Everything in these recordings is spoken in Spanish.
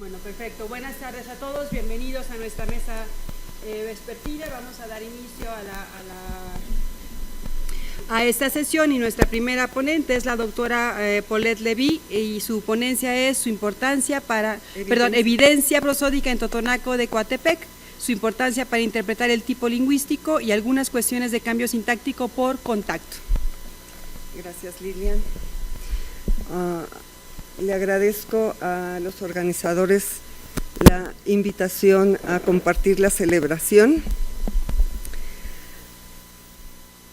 Bueno, perfecto. Buenas tardes a todos. Bienvenidos a nuestra mesa vespertina. Vamos a dar inicio a esta sesión y nuestra primera ponente es la doctora Paulette Levy y su ponencia es su importancia evidencia prosódica en Totonaco de Coatepec, su importancia para interpretar el tipo lingüístico y algunas cuestiones de cambio sintáctico por contacto. Gracias, Lilian. Le agradezco a los organizadores la invitación a compartir la celebración.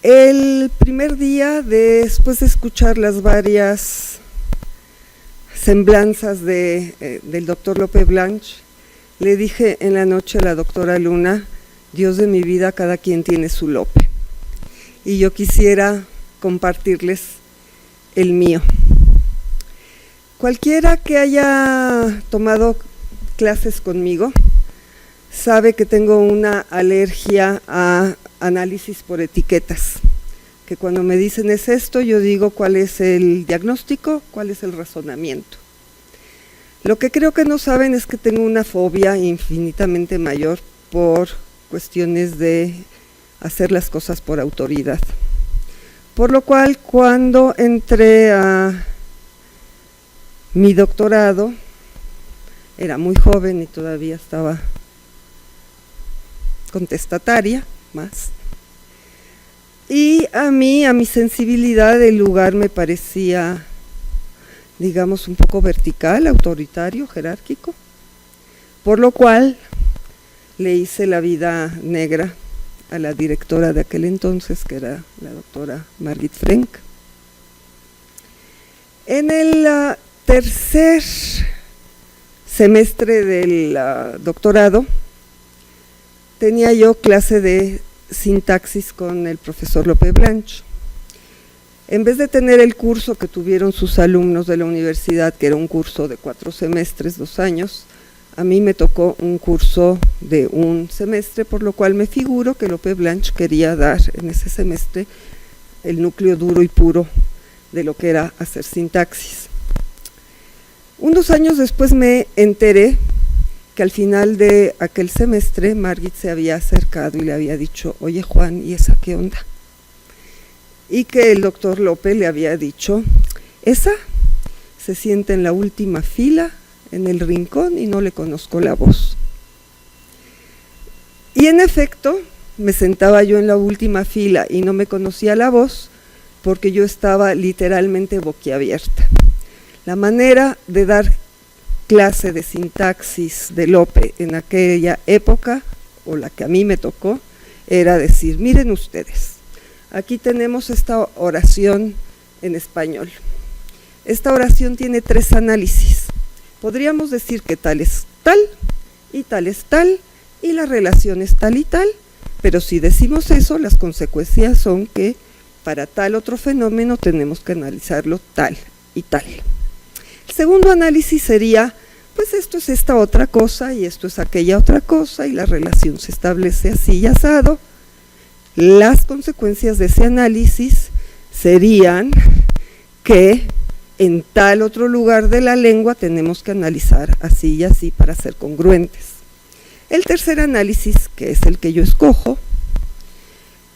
El primer día, después de escuchar las varias semblanzas del doctor Lope Blanch, le dije en la noche a la doctora Luna: Dios de mi vida, cada quien tiene su Lope. Y yo quisiera compartirles el mío. Cualquiera que haya tomado clases conmigo sabe que tengo una alergia a análisis por etiquetas, que cuando me dicen es esto, yo digo cuál es el diagnóstico, cuál es el razonamiento. Lo que creo que no saben es que tengo una fobia infinitamente mayor por cuestiones de hacer las cosas por autoridad. Por lo cual, cuando entré a mi doctorado, era muy joven y todavía estaba contestataria más. Y a mi sensibilidad, el lugar me parecía, digamos, un poco vertical, autoritario, jerárquico. Por lo cual le hice la vida negra a la directora de aquel entonces, que era la doctora Margit Frenk. En el tercer semestre del doctorado tenía yo clase de sintaxis con el profesor Lope Blanch. En vez de tener el curso que tuvieron sus alumnos de la universidad, que era un curso de 4 semestres, 2 años, a mí me tocó un curso de 1 semestre, por lo cual me figuro que Lope Blanch quería dar en ese semestre el núcleo duro y puro de lo que era hacer sintaxis. Unos años después me enteré que al final de aquel semestre Margit se había acercado y le había dicho: oye Juan, ¿y esa qué onda? Y que el doctor Lope le había dicho: esa se sienta en la última fila, en el rincón, y no le conozco la voz. Y en efecto, me sentaba yo en la última fila y no me conocía la voz porque yo estaba literalmente boquiabierta. La manera de dar clase de sintaxis de Lope en aquella época, o la que a mí me tocó, era decir: miren ustedes, aquí tenemos esta oración en español. Esta oración tiene 3 análisis. Podríamos decir que tal es tal, y tal es tal, y la relación es tal y tal, pero si decimos eso, las consecuencias son que para tal otro fenómeno tenemos que analizarlo tal y tal. El segundo análisis sería: pues esto es esta otra cosa y esto es aquella otra cosa y la relación se establece así y asado. Las consecuencias de ese análisis serían que en tal otro lugar de la lengua tenemos que analizar así y así para ser congruentes. El tercer análisis, que es el que yo escojo,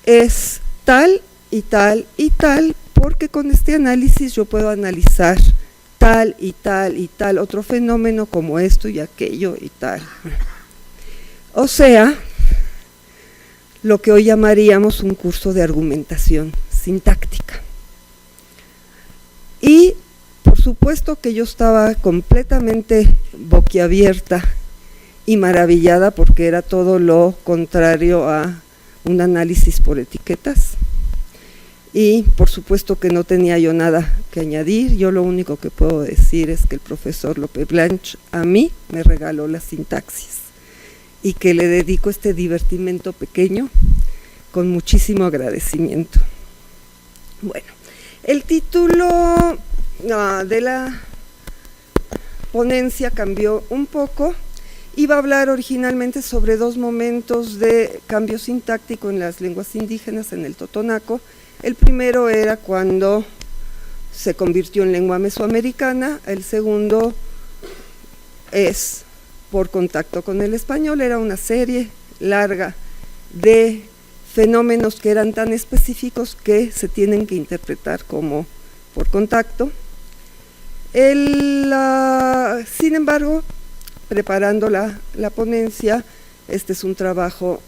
es tal y tal y tal, porque con este análisis yo puedo analizar tal y tal y tal otro fenómeno como esto y aquello y tal. O sea, lo que hoy llamaríamos un curso de argumentación sintáctica. Y por supuesto que yo estaba completamente boquiabierta y maravillada porque era todo lo contrario a un análisis por etiquetas. Y por supuesto que no tenía yo nada que añadir. Yo lo único que puedo decir es que el profesor Lope Blanch a mí me regaló la sintaxis y que le dedico este divertimento pequeño con muchísimo agradecimiento. Bueno, el título de la ponencia cambió un poco. Iba a hablar originalmente sobre 2 momentos de cambio sintáctico en las lenguas indígenas en el Totonaco. El primero era cuando se convirtió en lengua mesoamericana, el segundo es por contacto con el español. Era una serie larga de fenómenos que eran tan específicos que se tienen que interpretar como por contacto. Sin embargo, preparando la ponencia, este es un trabajo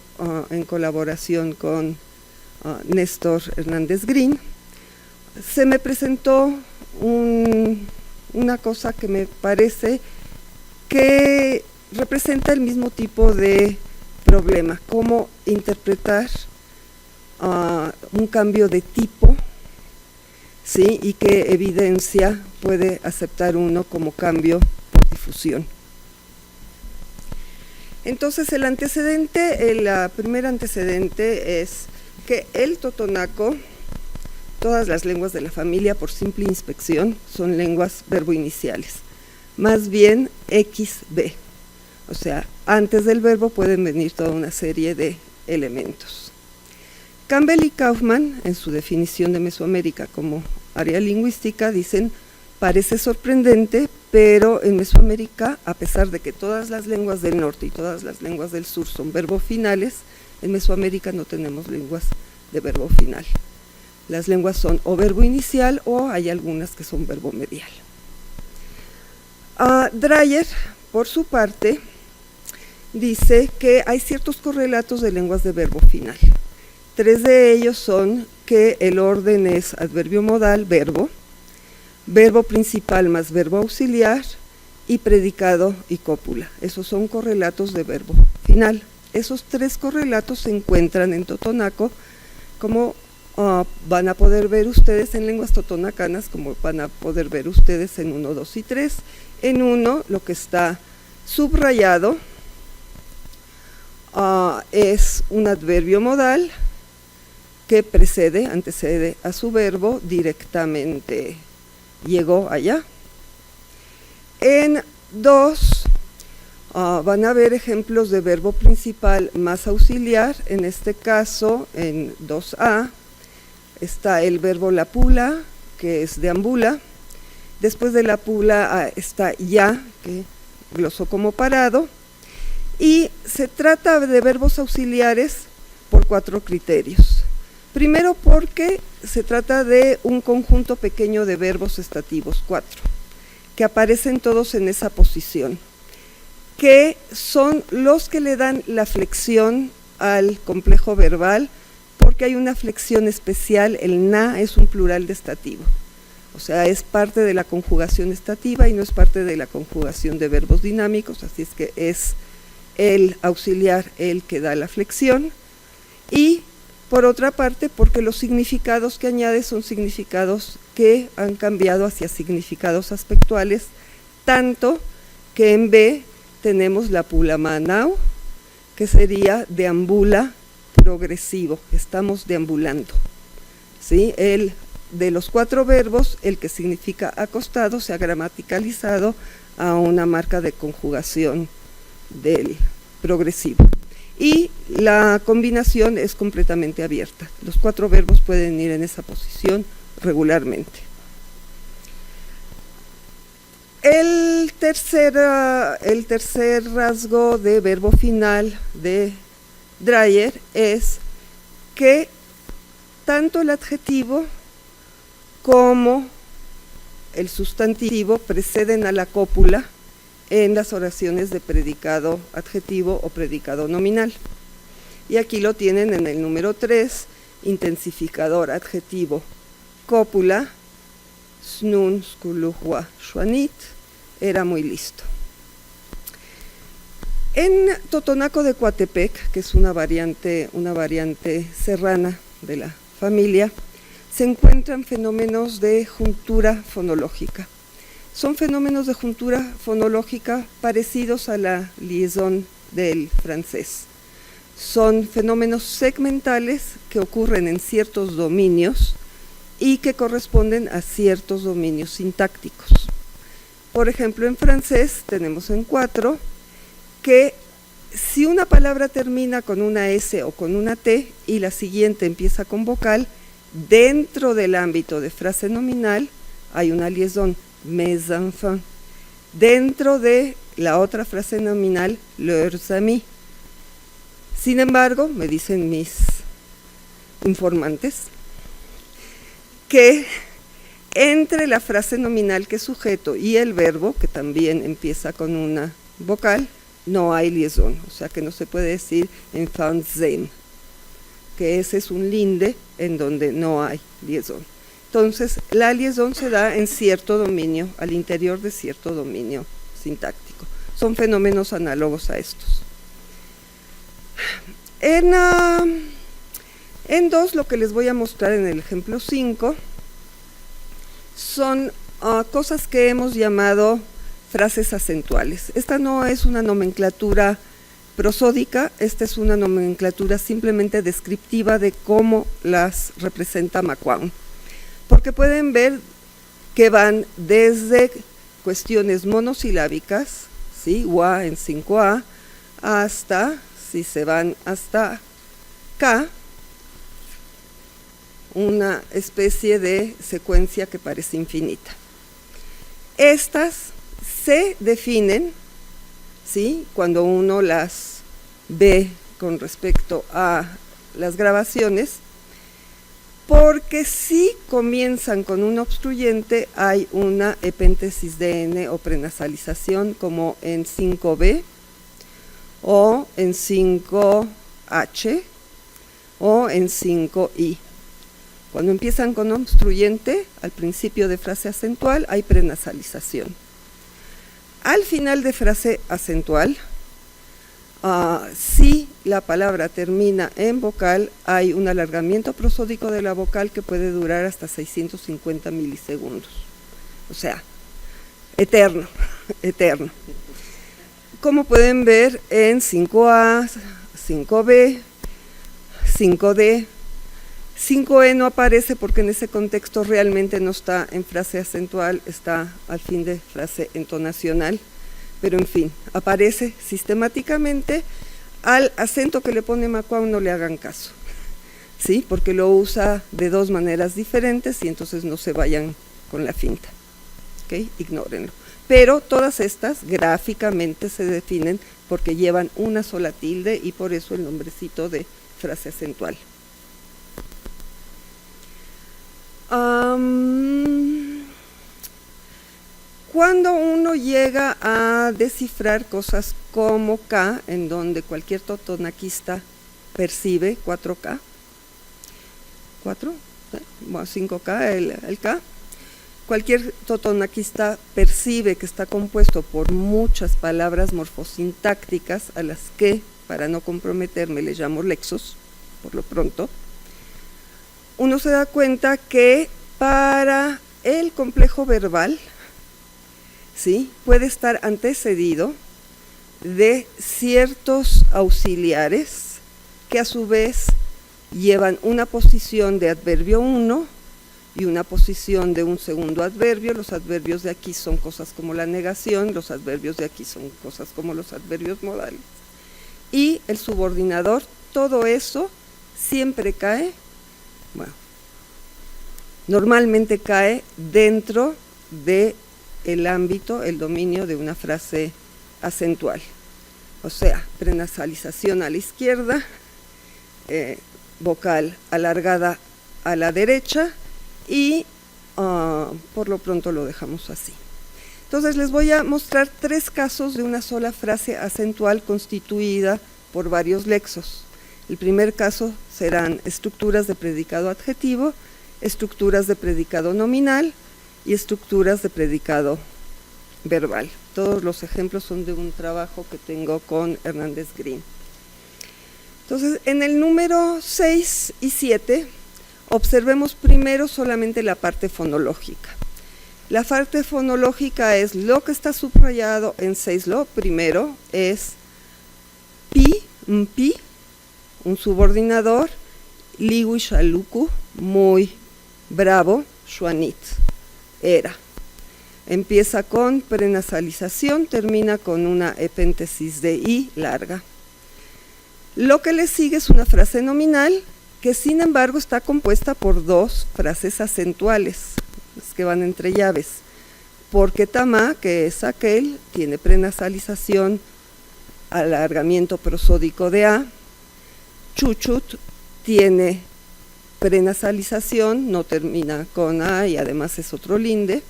en colaboración con Néstor Hernández Green, se me presentó una cosa que me parece que representa el mismo tipo de problema, cómo interpretar un cambio de tipo, ¿sí? Y qué evidencia puede aceptar uno como cambio por difusión. Entonces el primer antecedente es que el totonaco, todas las lenguas de la familia por simple inspección son lenguas verboiniciales, más bien XB, o sea, antes del verbo pueden venir toda una serie de elementos. Campbell y Kaufman, en su definición de Mesoamérica como área lingüística, dicen: parece sorprendente, pero en Mesoamérica, a pesar de que todas las lenguas del norte y todas las lenguas del sur son verbofinales, en Mesoamérica no tenemos lenguas de verbo final. Las lenguas son o verbo inicial o hay algunas que son verbo medial. Dreyer, por su parte, dice que hay ciertos correlatos de lenguas de verbo final. 3 de ellos son que el orden es adverbio modal, verbo principal más verbo auxiliar y predicado y cópula. Esos son correlatos de verbo final. Esos 3 correlatos se encuentran en totonaco, como van a poder ver ustedes en lenguas totonacanas, como van a poder ver ustedes en 1, 2 y 3. En 1, lo que está subrayado es un adverbio modal que antecede a su verbo directamente. Llegó allá. En 2 van a ver ejemplos de verbo principal más auxiliar. En este caso, en 2A, está el verbo lapula, que es deambula. Después de lapula está ya, que glosó como parado. Y se trata de verbos auxiliares por 4 criterios. Primero, porque se trata de un conjunto pequeño de verbos estativos, 4, que aparecen todos en esa posición, que son los que le dan la flexión al complejo verbal, porque hay una flexión especial. El na es un plural de estativo, o sea, es parte de la conjugación estativa y no es parte de la conjugación de verbos dinámicos, así es que es el auxiliar el que da la flexión. Y por otra parte, porque los significados que añade son significados que han cambiado hacia significados aspectuales, tanto que en B tenemos la pulamanau, que sería deambula progresivo, estamos deambulando, ¿sí? De los 4 verbos, el que significa acostado se ha gramaticalizado a una marca de conjugación del progresivo. Y la combinación es completamente abierta. Los 4 verbos pueden ir en esa posición regularmente. El tercer rasgo de verbo final de Dreyer es que tanto el adjetivo como el sustantivo preceden a la cópula en las oraciones de predicado adjetivo o predicado nominal. Y aquí lo tienen en el número 3, intensificador adjetivo, cópula, snun, skuluhua, shuanit, era muy listo. En Totonaco de Coatepec, que es una variante serrana de la familia, se encuentran fenómenos de juntura fonológica. Son fenómenos de juntura fonológica parecidos a la liaison del francés. Son fenómenos segmentales que ocurren en ciertos dominios y que corresponden a ciertos dominios sintácticos. Por ejemplo, en francés tenemos en 4 que si una palabra termina con una S o con una T y la siguiente empieza con vocal, dentro del ámbito de frase nominal hay una liaison, mes enfants. Dentro de la otra frase nominal, leurs amis. Sin embargo, me dicen mis informantes, que entre la frase nominal que es sujeto y el verbo, que también empieza con una vocal, no hay liaison, o sea que no se puede decir enfant sein, que ese es un linde en donde no hay liaison. Entonces, la liaison se da en cierto dominio, al interior de cierto dominio sintáctico. Son fenómenos análogos a estos. En 2, lo que les voy a mostrar en el ejemplo 5, son cosas que hemos llamado frases acentuales. Esta no es una nomenclatura prosódica, esta es una nomenclatura simplemente descriptiva de cómo las representa McQuown. Porque pueden ver que van desde cuestiones monosilábicas, ¿sí? Wa en 5A, hasta, si se van hasta K, una especie de secuencia que parece infinita. Estas se definen, ¿sí? Cuando uno las ve con respecto a las grabaciones, porque si comienzan con un obstruyente hay una epéntesis de N o prenasalización, como en 5B o en 5H o en 5I. Cuando empiezan con obstruyente, al principio de frase acentual hay prenasalización. Al final de frase acentual, si la palabra termina en vocal, hay un alargamiento prosódico de la vocal que puede durar hasta 650 milisegundos. O sea, eterno, eterno. Como pueden ver en 5A, 5B, 5D, 5E no aparece porque en ese contexto realmente no está en frase acentual, está al fin de frase entonacional, pero en fin, aparece sistemáticamente. Al acento que le pone McQuown no le hagan caso, ¿sí? Porque lo usa de dos maneras diferentes y entonces no se vayan con la finta, ¿ok? Ignórenlo. Pero todas estas gráficamente se definen porque llevan una sola tilde y por eso el nombrecito de frase acentual. Cuando uno llega a descifrar cosas como K, en donde cualquier totonaquista percibe 4K, 5K, el K, cualquier totonaquista percibe que está compuesto por muchas palabras morfosintácticas a las que, para no comprometerme, le llamo lexos, por lo pronto. Uno se da cuenta que para el complejo verbal, ¿sí?, puede estar antecedido de ciertos auxiliares que a su vez llevan una posición de adverbio 1 y una posición de un segundo adverbio. Los adverbios de aquí son cosas como la negación, los adverbios de aquí son cosas como los adverbios modales. Y el subordinador, todo eso siempre cae, bueno, normalmente cae dentro de el ámbito, el dominio de una frase acentual. O sea, prenasalización a la izquierda, vocal alargada a la derecha y por lo pronto lo dejamos así. Entonces les voy a mostrar 3 casos de una sola frase acentual constituida por varios lexos. El primer caso serán estructuras de predicado adjetivo, estructuras de predicado nominal y estructuras de predicado verbal. Todos los ejemplos son de un trabajo que tengo con Hernández Green. Entonces, en el número 6 y 7, observemos primero solamente la parte fonológica. La parte fonológica es lo que está subrayado en 6. Lo primero es pi, mpi, un subordinador, liwi shaluku, muy bravo, shuanit, era. Empieza con prenasalización, termina con una epéntesis de i larga. Lo que le sigue es una frase nominal que sin embargo está compuesta por 2 frases acentuales, las que van entre llaves. porque tamá, que es aquel, tiene prenasalización, alargamiento prosódico de A. Chuchut tiene prenasalización, no termina con A y además es otro linde,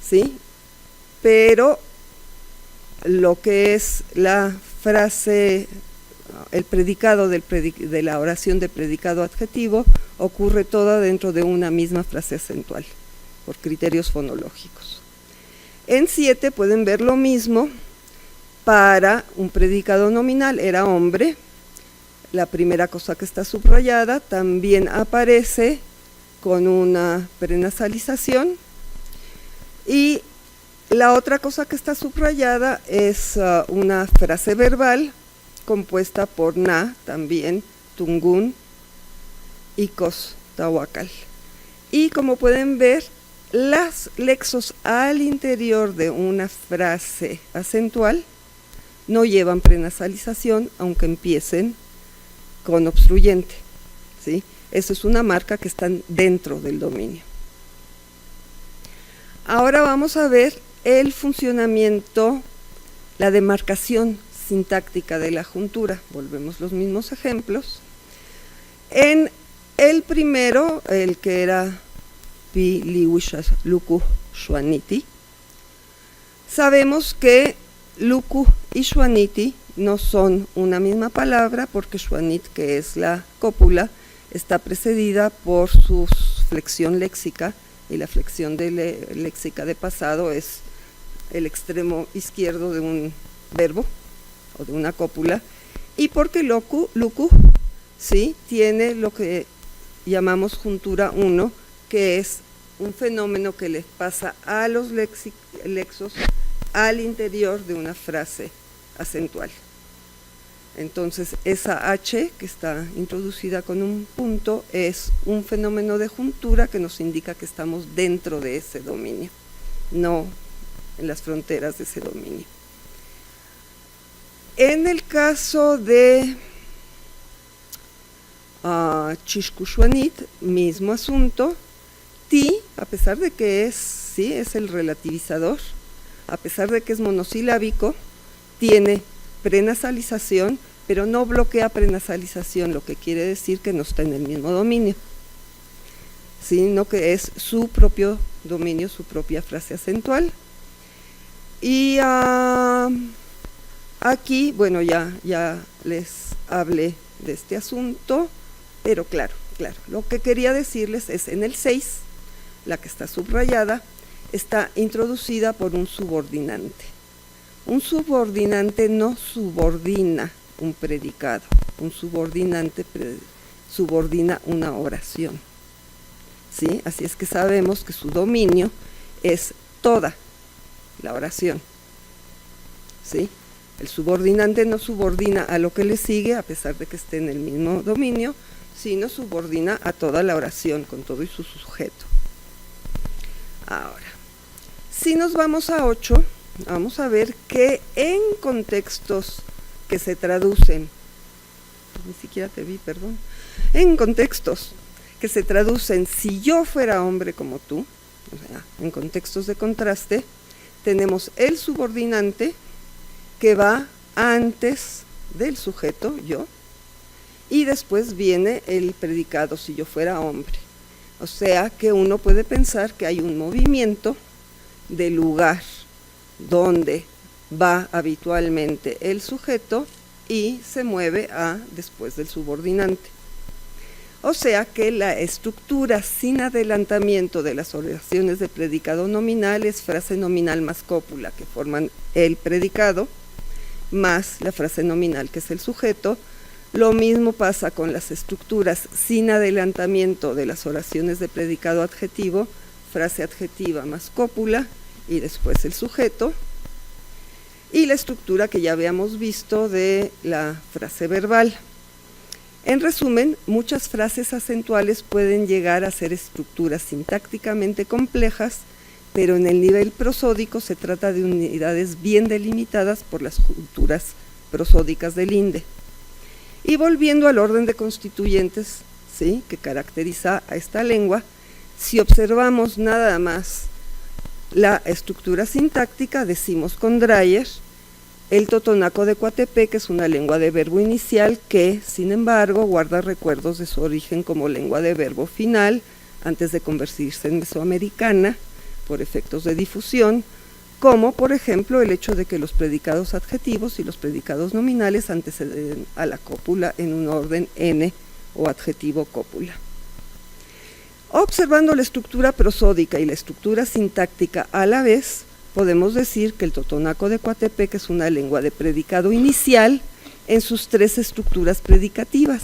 ¿sí? Pero lo que es la frase, el predicado de la oración de predicado adjetivo ocurre toda dentro de una misma frase acentual, por criterios fonológicos. En 7 pueden ver lo mismo para un predicado nominal, era hombre. La primera cosa que está subrayada también aparece con una prenasalización, y la otra cosa que está subrayada es una frase verbal compuesta por na, también tungun, icos, tahuacal. Y como pueden ver, las lexos al interior de una frase acentual no llevan prenasalización, aunque empiecen con obstruyente, ¿sí? Eso es una marca que están dentro del dominio. Ahora vamos a ver el funcionamiento, la demarcación sintáctica de la juntura. Volvemos los mismos ejemplos. En el primero, el que era pi liwishas luku shuaniti, sabemos que luku y shuaniti no son una misma palabra, porque shuanit, que es la cópula, está precedida por su flexión léxica, y la flexión léxica de pasado es el extremo izquierdo de un verbo o de una cópula, y porque luku, ¿sí?, tiene lo que llamamos juntura 1, que es un fenómeno que les pasa a los lexos al interior de una frase acentual. Entonces, esa H que está introducida con un punto es un fenómeno de juntura que nos indica que estamos dentro de ese dominio, no en las fronteras de ese dominio. En el caso de Chishkushuanit, mismo asunto. Ti, a pesar de que es el relativizador, a pesar de que es monosilábico, tiene prenasalización, pero no bloquea prenasalización, lo que quiere decir que no está en el mismo dominio, sino que es su propio dominio, su propia frase acentual. Y aquí, bueno, ya les hablé de este asunto, pero claro, lo que quería decirles es en el 6, la que está subrayada, está introducida por un subordinante. Un subordinante no subordina un predicado, un subordinante subordina una oración, ¿sí? Así es que sabemos que su dominio es toda la oración, ¿sí? El subordinante no subordina a lo que le sigue, a pesar de que esté en el mismo dominio, sino subordina a toda la oración, con todo y su sujeto. Ahora, si nos vamos a 8, vamos a ver que en contextos que se traducen, en contextos que se traducen si yo fuera hombre como tú, o sea, en contextos de contraste, tenemos el subordinante que va antes del sujeto, yo, y después viene el predicado si yo fuera hombre. O sea que uno puede pensar que hay un movimiento del lugar donde va habitualmente el sujeto y se mueve a después del subordinante. O sea que la estructura sin adelantamiento de las oraciones de predicado nominal es frase nominal más cópula, que forman el predicado, más la frase nominal, que es el sujeto. Lo mismo pasa con las estructuras sin adelantamiento de las oraciones de predicado adjetivo, frase adjetiva más cópula y después el sujeto, y la estructura que ya habíamos visto de la frase verbal. En resumen, muchas frases acentuales pueden llegar a ser estructuras sintácticamente complejas, pero en el nivel prosódico se trata de unidades bien delimitadas por las junturas prosódicas del linde. Y volviendo al orden de constituyentes, ¿sí?, que caracteriza a esta lengua, si observamos nada más la estructura sintáctica, decimos con Dreyer, el totonaco de Coatepec es una lengua de verbo inicial que, sin embargo, guarda recuerdos de su origen como lengua de verbo final antes de convertirse en mesoamericana por efectos de difusión, como por ejemplo el hecho de que los predicados adjetivos y los predicados nominales anteceden a la cópula en un orden n o adjetivo cópula. Observando la estructura prosódica y la estructura sintáctica a la vez, podemos decir que el totonaco de Coatepec es una lengua de predicado inicial en sus tres estructuras predicativas: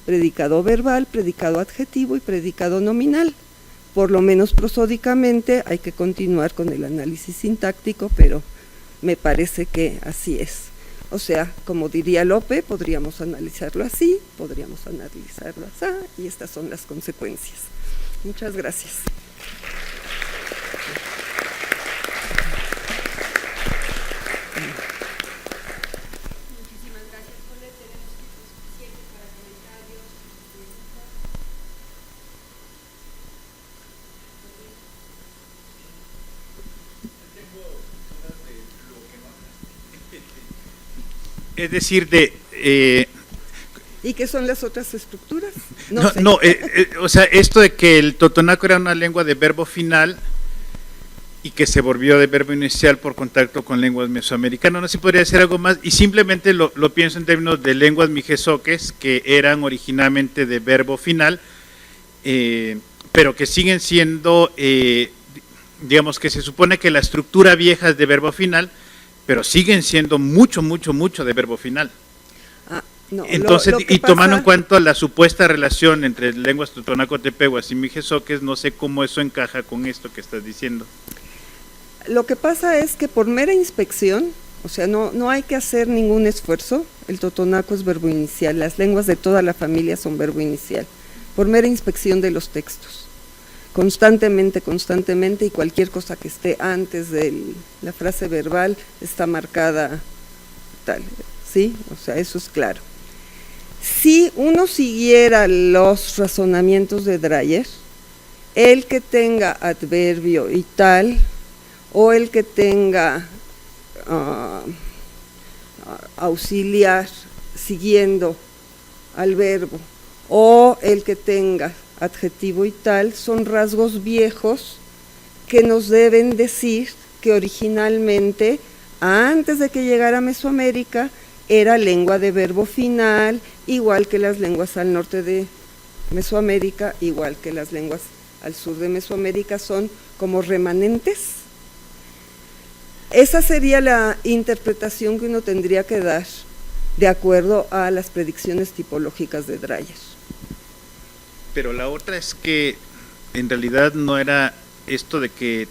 predicado verbal, predicado adjetivo y predicado nominal. Por lo menos prosódicamente hay que continuar con el análisis sintáctico, pero me parece que así es. O sea, como diría Lope, podríamos analizarlo así, podríamos analizarlo así, y estas son las consecuencias. Muchas gracias. Muchísimas gracias, Polet. Tenemos tiempo suficiente para comentarios. Es decir, ¿Y qué son las otras estructuras? o sea, esto de que el totonaco era una lengua de verbo final y que se volvió de verbo inicial por contacto con lenguas mesoamericanas, no sé si podría decir algo más, y simplemente lo pienso en términos de lenguas mijezoques que eran originalmente de verbo final, pero que siguen siendo, digamos que se supone que la estructura vieja es de verbo final, pero siguen siendo mucho de verbo final. No, entonces, lo que tomando pasa, en cuenta la supuesta relación entre lenguas totonaco-tepehuas y mijezoques, no sé cómo eso encaja con esto que estás diciendo. Lo que pasa es que por mera inspección, o sea, no hay que hacer ningún esfuerzo, el totonaco es verbo inicial, las lenguas de toda la familia son verbo inicial, por mera inspección de los textos, constantemente, y cualquier cosa que esté antes de la frase verbal está marcada tal, ¿sí? O sea, eso es claro. Si uno siguiera los razonamientos de Dreyer, el que tenga adverbio y tal, o el que tenga auxiliar siguiendo al verbo, o el que tenga adjetivo y tal, son rasgos viejos que nos deben decir que originalmente, antes de que llegara a Mesoamérica, era lengua de verbo final, igual que las lenguas al norte de Mesoamérica, igual que las lenguas al sur de Mesoamérica, son como remanentes. Esa sería la interpretación que uno tendría que dar de acuerdo a las predicciones tipológicas de Dreyer. Pero la otra es que en realidad no era esto de que,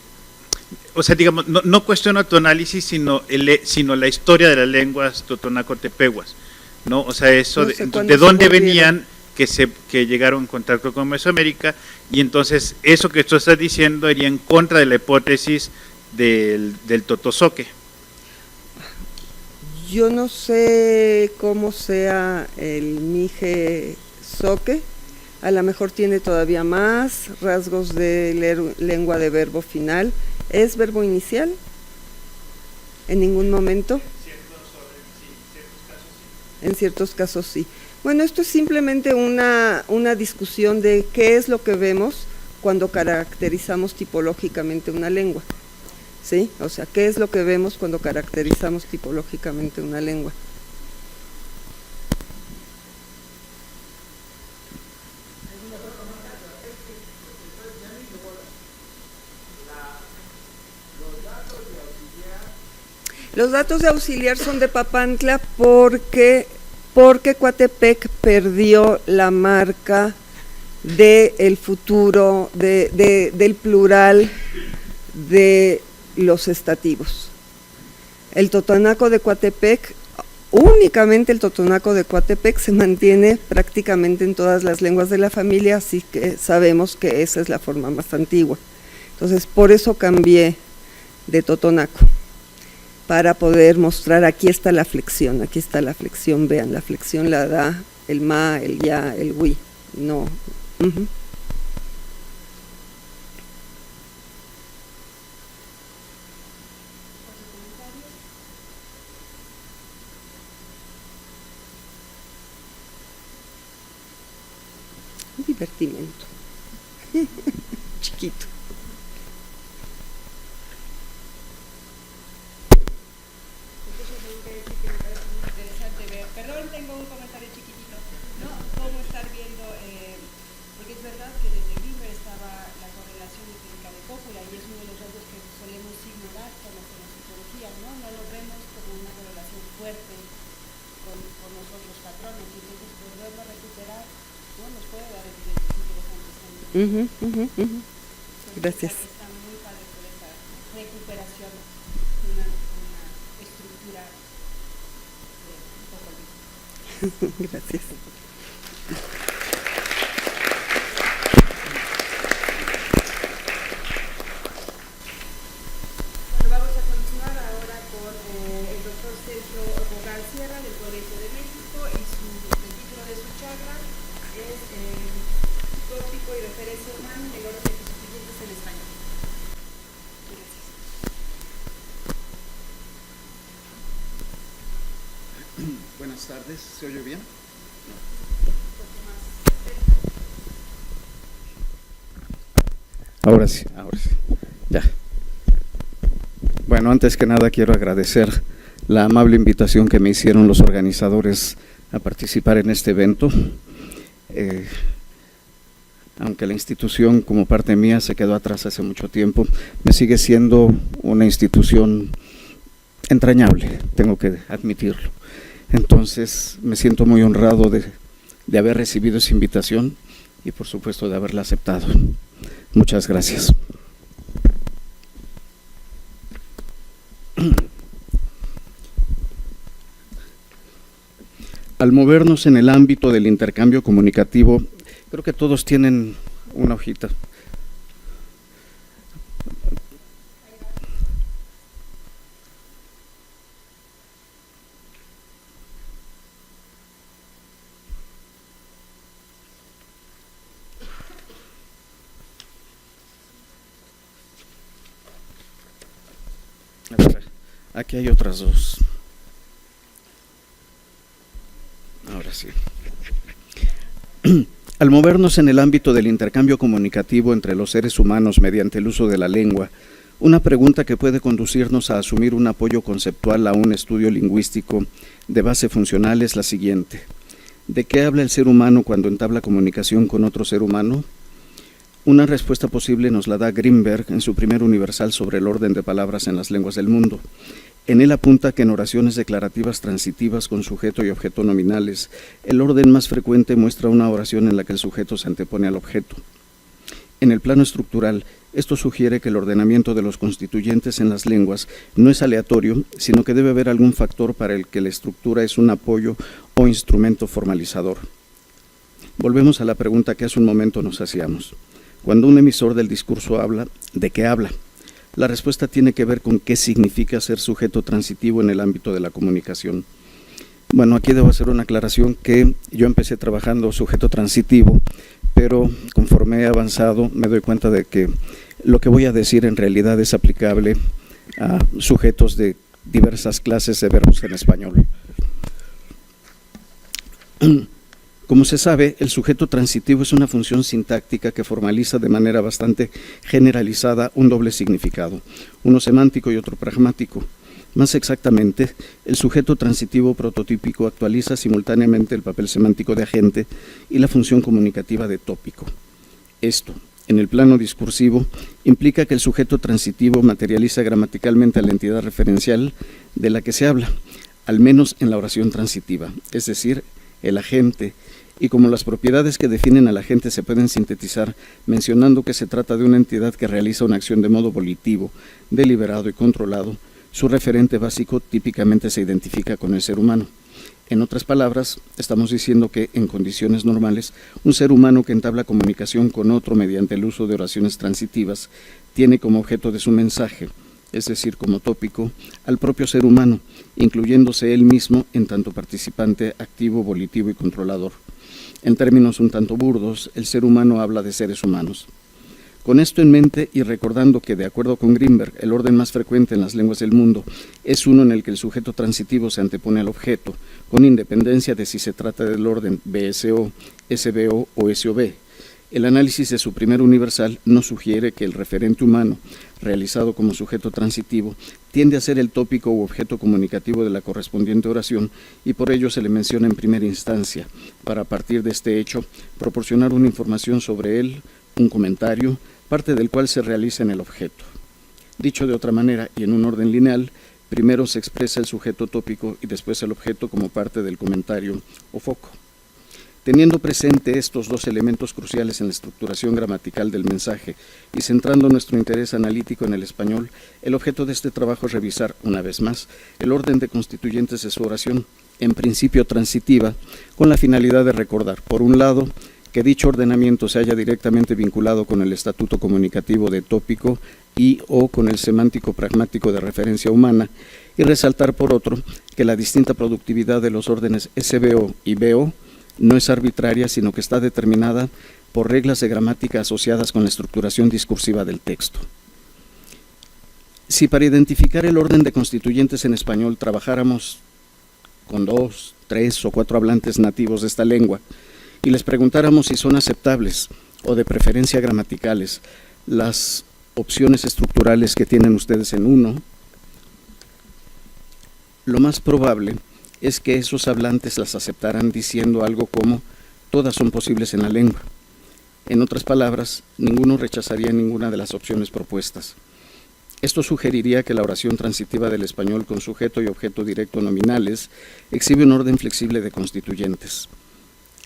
o sea, digamos, no cuestiona tu análisis, sino la historia de las lenguas totonaco-tepehuas, ¿no? O sea, eso No sé de dónde venían que llegaron en contacto con Mesoamérica, y entonces eso que tú estás diciendo iría en contra de la hipótesis del totosoque. Yo no sé cómo sea el mijezoque, a lo mejor tiene todavía más rasgos de lengua de verbo final. ¿Es verbo inicial? ¿En ningún momento? En ciertos casos sí. Bueno, esto es simplemente una discusión de qué es lo que vemos cuando caracterizamos tipológicamente una lengua. ¿Sí? O sea, ¿qué es lo que vemos cuando caracterizamos tipológicamente una lengua? Los datos de auxiliar son de Papantla porque Coatepec perdió la marca del futuro, del plural de los estativos. El totonaco de Coatepec, únicamente el totonaco de Coatepec se mantiene prácticamente en todas las lenguas de la familia, así que sabemos que esa es la forma más antigua. Entonces, por eso cambié de totonaco, para poder mostrar, aquí está la flexión, vean, la flexión la da el ma, el ya, el wi, no. un divertimento chiquito. Perdón, tengo un comentario chiquitito, ¿no? Cómo estar viendo, porque es verdad que desde Grimberg estaba la correlación empírica de cópula y es uno de los rasgos que solemos ignorar con las psicologías, ¿no? No lo vemos como una correlación fuerte con los otros patrones, y entonces volverlo a recuperar, ¿no? Nos puede dar evidencias interesantes también. Gracias. Está muy padre por esa recuperación de una estructura un poco olvidada. Gracias. Bueno, vamos a continuar ahora con el doctor Sergio Bogar Sierra del Colegio de México y el título de su charla es Tópico y referencia humana en el orden de constituyentes en español. Gracias. Buenas tardes, ¿se oye bien? Ahora sí, ya. Bueno, antes que nada quiero agradecer la amable invitación que me hicieron los organizadores a participar en este evento. Aunque la institución como parte mía se quedó atrás hace mucho tiempo, me sigue siendo una institución entrañable, tengo que admitirlo. Entonces me siento muy honrado de haber recibido esa invitación y por supuesto de haberla aceptado. Muchas gracias. Al movernos en el ámbito del intercambio comunicativo, creo que todos tienen una hojita. Aquí hay otras dos. Ahora sí. Al movernos en el ámbito del intercambio comunicativo entre los seres humanos mediante el uso de la lengua, una pregunta que puede conducirnos a asumir un apoyo conceptual a un estudio lingüístico de base funcional es la siguiente. ¿De qué habla el ser humano cuando entabla comunicación con otro ser humano? Una respuesta posible nos la da Grimberg en su primer universal sobre el orden de palabras en las lenguas del mundo. En él apunta que en oraciones declarativas transitivas con sujeto y objeto nominales, el orden más frecuente muestra una oración en la que el sujeto se antepone al objeto. En el plano estructural, esto sugiere que el ordenamiento de los constituyentes en las lenguas no es aleatorio, sino que debe haber algún factor para el que la estructura es un apoyo o instrumento formalizador. Volvemos a la pregunta que hace un momento nos hacíamos. Cuando un emisor del discurso habla, ¿de qué habla? La respuesta tiene que ver con qué significa ser sujeto transitivo en el ámbito de la comunicación. Bueno, aquí debo hacer una aclaración que yo empecé trabajando sujeto transitivo, pero conforme he avanzado me doy cuenta de que lo que voy a decir en realidad es aplicable a sujetos de diversas clases de verbos en español. Como se sabe, el sujeto transitivo es una función sintáctica que formaliza de manera bastante generalizada un doble significado, uno semántico y otro pragmático. Más exactamente, el sujeto transitivo prototípico actualiza simultáneamente el papel semántico de agente y la función comunicativa de tópico. Esto, en el plano discursivo, implica que el sujeto transitivo materializa gramaticalmente a la entidad referencial de la que se habla, al menos en la oración transitiva, es decir, el agente, y como las propiedades que definen al agente se pueden sintetizar mencionando que se trata de una entidad que realiza una acción de modo volitivo, deliberado y controlado, su referente básico típicamente se identifica con el ser humano. En otras palabras, estamos diciendo que, en condiciones normales, un ser humano que entabla comunicación con otro mediante el uso de oraciones transitivas tiene como objeto de su mensaje, es decir, como tópico, al propio ser humano, incluyéndose él mismo en tanto participante activo, volitivo y controlador. En términos un tanto burdos, el ser humano habla de seres humanos. Con esto en mente y recordando que, de acuerdo con Grimberg, el orden más frecuente en las lenguas del mundo es uno en el que el sujeto transitivo se antepone al objeto, con independencia de si se trata del orden BSO, SBO o SOB, El análisis de su primer universal nos sugiere que el referente humano, realizado como sujeto transitivo, tiende a ser el tópico u objeto comunicativo de la correspondiente oración y por ello se le menciona en primera instancia, para a partir de este hecho proporcionar una información sobre él, un comentario, parte del cual se realiza en el objeto. Dicho de otra manera y en un orden lineal, primero se expresa el sujeto tópico y después el objeto como parte del comentario o foco. Teniendo presente estos dos elementos cruciales en la estructuración gramatical del mensaje y centrando nuestro interés analítico en el español, el objeto de este trabajo es revisar, una vez más, el orden de constituyentes de su oración, en principio transitiva, con la finalidad de recordar, por un lado, que dicho ordenamiento se haya directamente vinculado con el estatuto comunicativo de tópico y o con el semántico pragmático de referencia humana, y resaltar, por otro, que la distinta productividad de los órdenes SBO y BO no es arbitraria, sino que está determinada por reglas de gramática asociadas con la estructuración discursiva del texto. Si para identificar el orden de constituyentes en español trabajáramos con 2, 3 o 4 hablantes nativos de esta lengua y les preguntáramos si son aceptables o de preferencia gramaticales las opciones estructurales que tienen ustedes en 1, lo más probable es que esos hablantes las aceptarán diciendo algo como todas son posibles en la lengua. En otras palabras, ninguno rechazaría ninguna de las opciones propuestas. Esto sugeriría que la oración transitiva del español con sujeto y objeto directo nominales exhibe un orden flexible de constituyentes.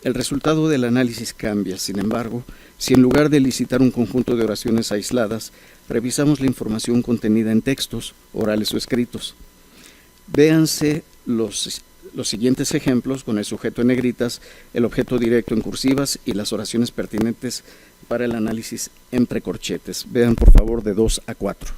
El resultado del análisis cambia, sin embargo, si en lugar de licitar un conjunto de oraciones aisladas, revisamos la información contenida en textos, orales o escritos. Véanse los siguientes ejemplos con el sujeto en negritas, el objeto directo en cursivas y las oraciones pertinentes para el análisis entre corchetes. Vean por favor de 2 a 4.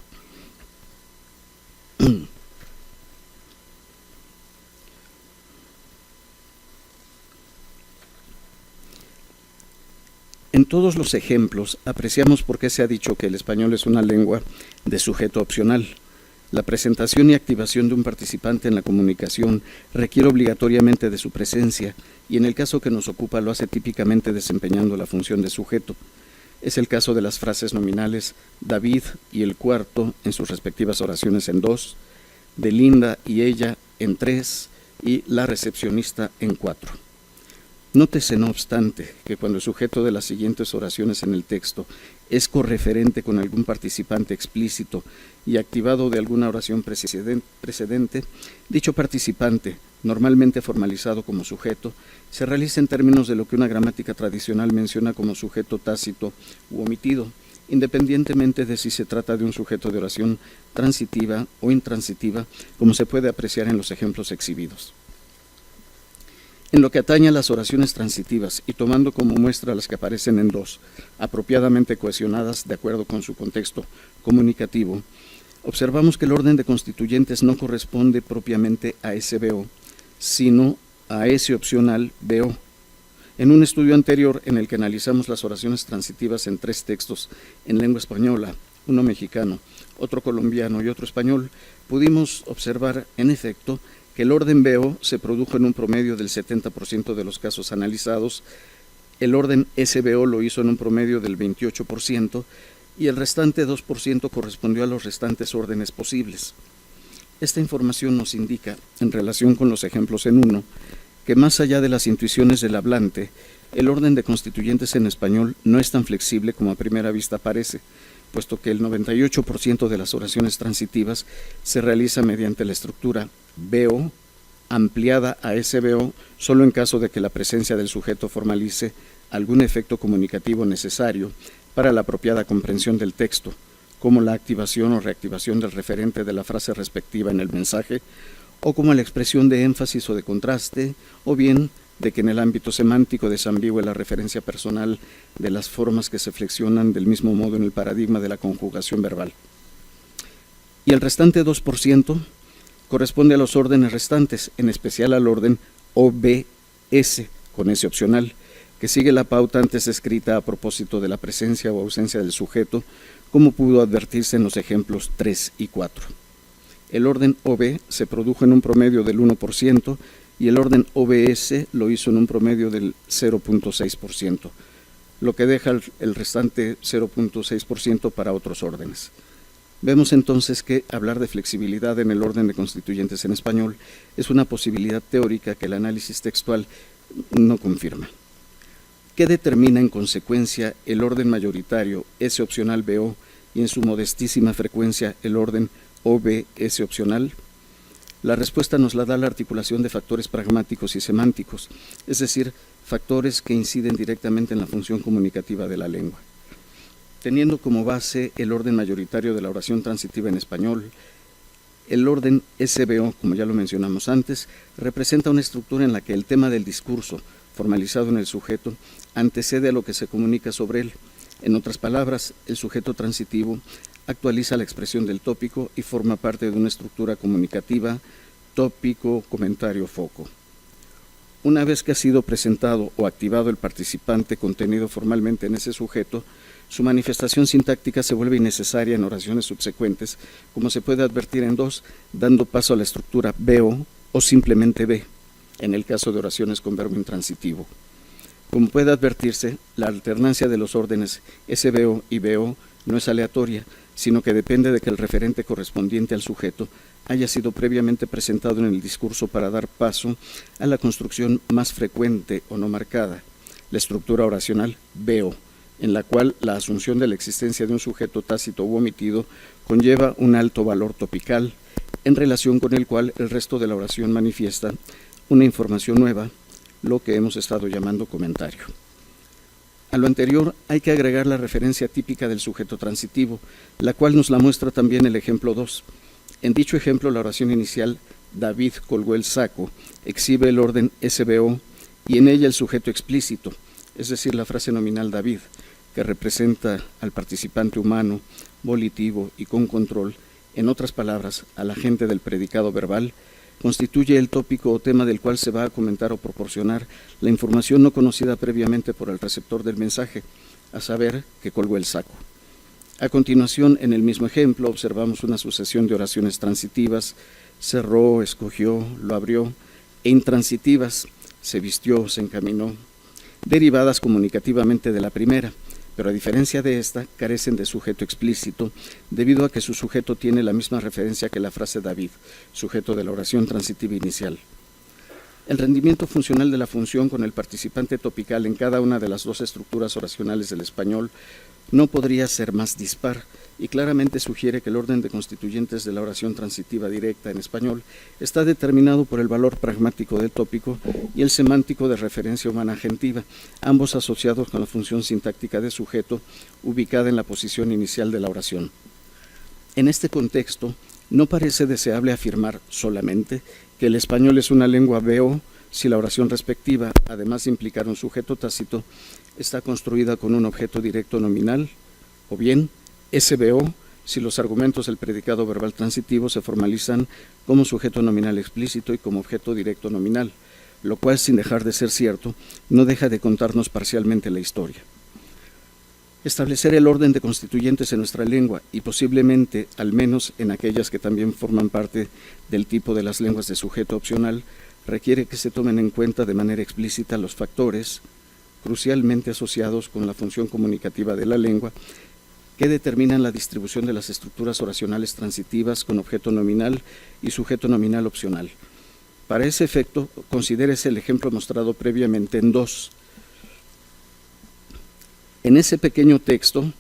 En todos los ejemplos apreciamos por qué se ha dicho que el español es una lengua de sujeto opcional. La presentación y activación de un participante en la comunicación requiere obligatoriamente de su presencia y en el caso que nos ocupa lo hace típicamente desempeñando la función de sujeto. Es el caso de las frases nominales David y el cuarto en sus respectivas oraciones en 2, de Linda y ella en 3 y la recepcionista en 4. Nótese, no obstante, que cuando el sujeto de las siguientes oraciones en el texto es correferente con algún participante explícito y activado de alguna oración precedente, dicho participante, normalmente formalizado como sujeto, se realiza en términos de lo que una gramática tradicional menciona como sujeto tácito u omitido, independientemente de si se trata de un sujeto de oración transitiva o intransitiva, como se puede apreciar en los ejemplos exhibidos. En lo que atañe a las oraciones transitivas y tomando como muestra las que aparecen en 2, apropiadamente cohesionadas de acuerdo con su contexto comunicativo, observamos que el orden de constituyentes no corresponde propiamente a SBO, sino a ese opcional BO. En un estudio anterior en el que analizamos las oraciones transitivas en 3 textos en lengua española, uno mexicano, otro colombiano y otro español, pudimos observar, en efecto, que el orden BO se produjo en un promedio del 70% de los casos analizados, el orden SBO lo hizo en un promedio del 28% y el restante 2% correspondió a los restantes órdenes posibles. Esta información nos indica, en relación con los ejemplos en 1, que más allá de las intuiciones del hablante, el orden de constituyentes en español no es tan flexible como a primera vista parece, puesto que el 98% de las oraciones transitivas se realiza mediante la estructura BO ampliada a SBO solo en caso de que la presencia del sujeto formalice algún efecto comunicativo necesario para la apropiada comprensión del texto, como la activación o reactivación del referente de la frase respectiva en el mensaje, o como la expresión de énfasis o de contraste, o bien de que en el ámbito semántico desambigüe la referencia personal de las formas que se flexionan del mismo modo en el paradigma de la conjugación verbal. Y el restante 2% corresponde a los órdenes restantes, en especial al orden OBS, con ese opcional, que sigue la pauta antes descrita a propósito de la presencia o ausencia del sujeto, como pudo advertirse en los ejemplos 3 y 4. El orden OB se produjo en un promedio del 1% y el orden OBS lo hizo en un promedio del 0.6%. lo que deja el restante 0.6% para otros órdenes. Vemos entonces que hablar de flexibilidad en el orden de constituyentes en español es una posibilidad teórica que el análisis textual no confirma. ¿Qué determina en consecuencia el orden mayoritario S opcional BO y en su modestísima frecuencia el orden OB-S opcional? La respuesta nos la da la articulación de factores pragmáticos y semánticos, es decir, factores que inciden directamente en la función comunicativa de la lengua. Teniendo como base el orden mayoritario de la oración transitiva en español, el orden SBO, como ya lo mencionamos antes, representa una estructura en la que el tema del discurso, formalizado en el sujeto, antecede a lo que se comunica sobre él. En otras palabras, el sujeto transitivo actualiza la expresión del tópico y forma parte de una estructura comunicativa, tópico, comentario, foco. Una vez que ha sido presentado o activado el participante contenido formalmente en ese sujeto, su manifestación sintáctica se vuelve innecesaria en oraciones subsecuentes, como se puede advertir en dos, dando paso a la estructura BO o simplemente B, en el caso de oraciones con verbo intransitivo. Como puede advertirse, la alternancia de los órdenes SBO y BO no es aleatoria, sino que depende de que el referente correspondiente al sujeto haya sido previamente presentado en el discurso para dar paso a la construcción más frecuente o no marcada, la estructura oracional BO, en la cual la asunción de la existencia de un sujeto tácito u omitido conlleva un alto valor topical, en relación con el cual el resto de la oración manifiesta una información nueva, lo que hemos estado llamando comentario. A lo anterior hay que agregar la referencia típica del sujeto transitivo, la cual nos la muestra también el ejemplo 2. En dicho ejemplo, la oración inicial, David colgó el saco, exhibe el orden SBO y en ella el sujeto explícito, es decir, la frase nominal David, que representa al participante humano, volitivo y con control, en otras palabras, al agente del predicado verbal, constituye el tópico o tema del cual se va a comentar o proporcionar la información no conocida previamente por el receptor del mensaje, a saber, que colgó el saco. A continuación, en el mismo ejemplo, observamos una sucesión de oraciones transitivas, cerró, escogió, lo abrió, e intransitivas, se vistió, se encaminó, derivadas comunicativamente de la primera, pero a diferencia de esta, carecen de sujeto explícito, debido a que su sujeto tiene la misma referencia que la frase David, sujeto de la oración transitiva inicial. El rendimiento funcional de la función con el participante topical en cada una de las dos estructuras oracionales del español no podría ser más dispar, y claramente sugiere que el orden de constituyentes de la oración transitiva directa en español está determinado por el valor pragmático del tópico y el semántico de referencia humana agentiva, ambos asociados con la función sintáctica de sujeto ubicada en la posición inicial de la oración. En este contexto, no parece deseable afirmar solamente que el español es una lengua BO si la oración respectiva, además de implicar un sujeto tácito, está construida con un objeto directo nominal, o bien SBO si los argumentos del predicado verbal transitivo se formalizan como sujeto nominal explícito y como objeto directo nominal, lo cual, sin dejar de ser cierto, no deja de contarnos parcialmente la historia. Establecer el orden de constituyentes en nuestra lengua, y posiblemente, al menos en aquellas que también forman parte del tipo de las lenguas de sujeto opcional, requiere que se tomen en cuenta de manera explícita los factores crucialmente asociados con la función comunicativa de la lengua que determinan la distribución de las estructuras oracionales transitivas con objeto nominal y sujeto nominal opcional. Para ese efecto, considérese el ejemplo mostrado previamente en 2. En ese pequeño texto,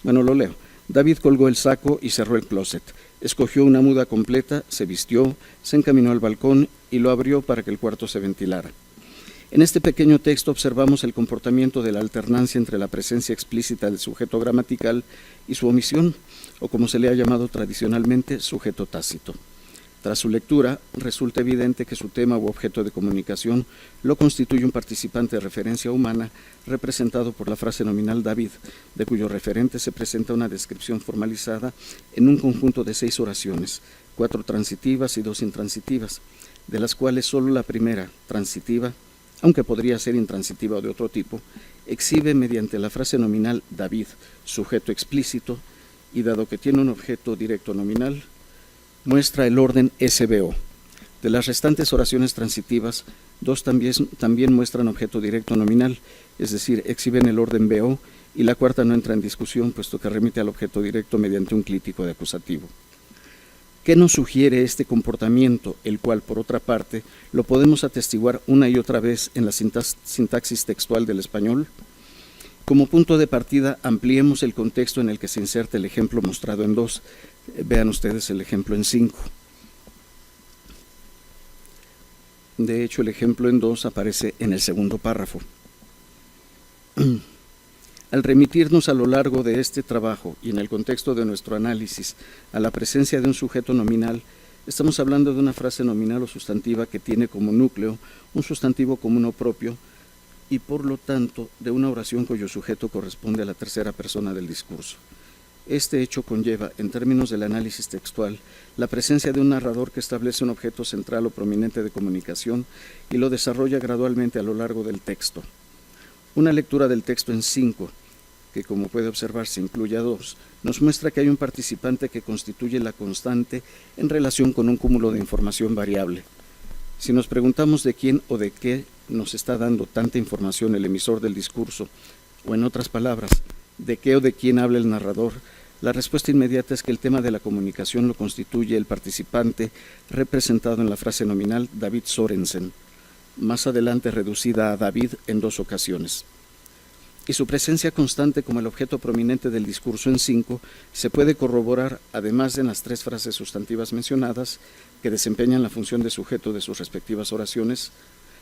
lo leo. David colgó el saco y cerró el closet. Escogió una muda completa, se vistió, se encaminó al balcón y lo abrió para que el cuarto se ventilara. En este pequeño texto observamos el comportamiento de la alternancia entre la presencia explícita del sujeto gramatical y su omisión, o como se le ha llamado tradicionalmente, sujeto tácito. Tras su lectura, resulta evidente que su tema u objeto de comunicación lo constituye un participante de referencia humana representado por la frase nominal David, de cuyo referente se presenta una descripción formalizada en un conjunto de 6 oraciones, 4 transitivas y 2 intransitivas, de las cuales solo la primera, transitiva, aunque podría ser intransitiva o de otro tipo, exhibe mediante la frase nominal David, sujeto explícito, y dado que tiene un objeto directo nominal, muestra el orden SBO. De las restantes oraciones transitivas, 2 también muestran objeto directo nominal, es decir, exhiben el orden BO, y la cuarta no entra en discusión, puesto que remite al objeto directo mediante un clítico de acusativo. ¿Qué nos sugiere este comportamiento, el cual, por otra parte, lo podemos atestiguar una y otra vez en la sintaxis textual del español? Como punto de partida, ampliemos el contexto en el que se inserta el ejemplo mostrado en 2. Vean ustedes el ejemplo en 5. De hecho, el ejemplo en 2 aparece en el segundo párrafo. Al remitirnos a lo largo de este trabajo y en el contexto de nuestro análisis a la presencia de un sujeto nominal, estamos hablando de una frase nominal o sustantiva que tiene como núcleo un sustantivo común o propio y por lo tanto de una oración cuyo sujeto corresponde a la tercera persona del discurso. Este hecho conlleva, en términos del análisis textual, la presencia de un narrador que establece un objeto central o prominente de comunicación y lo desarrolla gradualmente a lo largo del texto. Una lectura del texto en 5, que como puede observarse incluye a 2, nos muestra que hay un participante que constituye la constante en relación con un cúmulo de información variable. Si nos preguntamos de quién o de qué nos está dando tanta información el emisor del discurso, o en otras palabras, de qué o de quién habla el narrador, la respuesta inmediata es que el tema de la comunicación lo constituye el participante representado en la frase nominal David Sorensen, más adelante reducida a David en 2 ocasiones. Y su presencia constante como el objeto prominente del discurso en 5 se puede corroborar, además de en las 3 frases sustantivas mencionadas, que desempeñan la función de sujeto de sus respectivas oraciones,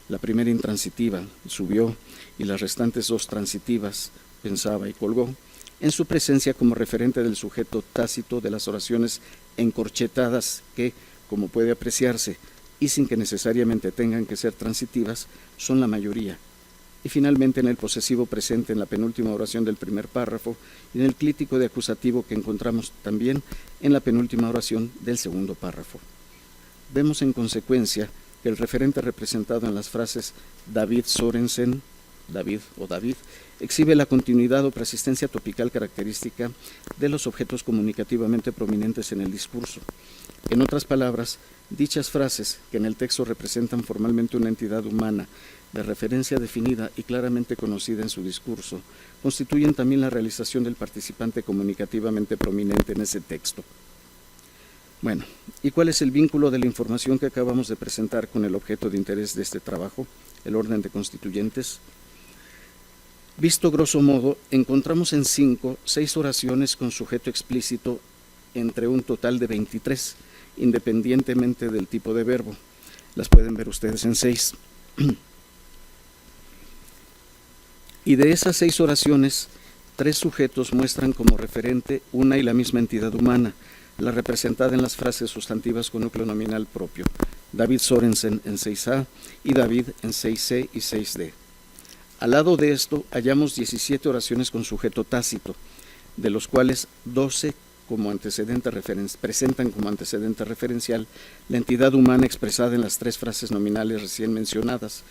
la primera intransitiva, subió, y las restantes 2 transitivas, pensaba y colgó, en su presencia como referente del sujeto tácito de las oraciones encorchetadas que, como puede apreciarse, y sin que necesariamente tengan que ser transitivas, son la mayoría. Y finalmente en el posesivo presente en la penúltima oración del primer párrafo y en el clítico de acusativo que encontramos también en la penúltima oración del segundo párrafo. Vemos en consecuencia que el referente representado en las frases David Sorensen, David o David, exhibe la continuidad o persistencia topical característica de los objetos comunicativamente prominentes en el discurso. En otras palabras, dichas frases, que en el texto representan formalmente una entidad humana de referencia definida y claramente conocida en su discurso, constituyen también la realización del participante comunicativamente prominente en ese texto. Bueno, ¿y cuál es el vínculo de la información que acabamos de presentar con el objeto de interés de este trabajo, el orden de constituyentes? Visto grosso modo, encontramos en 5, 6 oraciones con sujeto explícito entre un total de 23, independientemente del tipo de verbo. Las pueden ver ustedes en 6. Y de esas 6 oraciones, 3 sujetos muestran como referente una y la misma entidad humana, la representada en las frases sustantivas con núcleo nominal propio, David Sorensen en 6A y David en 6C y 6D. Al lado de esto, hallamos 17 oraciones con sujeto tácito, de los cuales 12 presentan como antecedente referencial la entidad humana expresada en las 3 frases nominales recién mencionadas,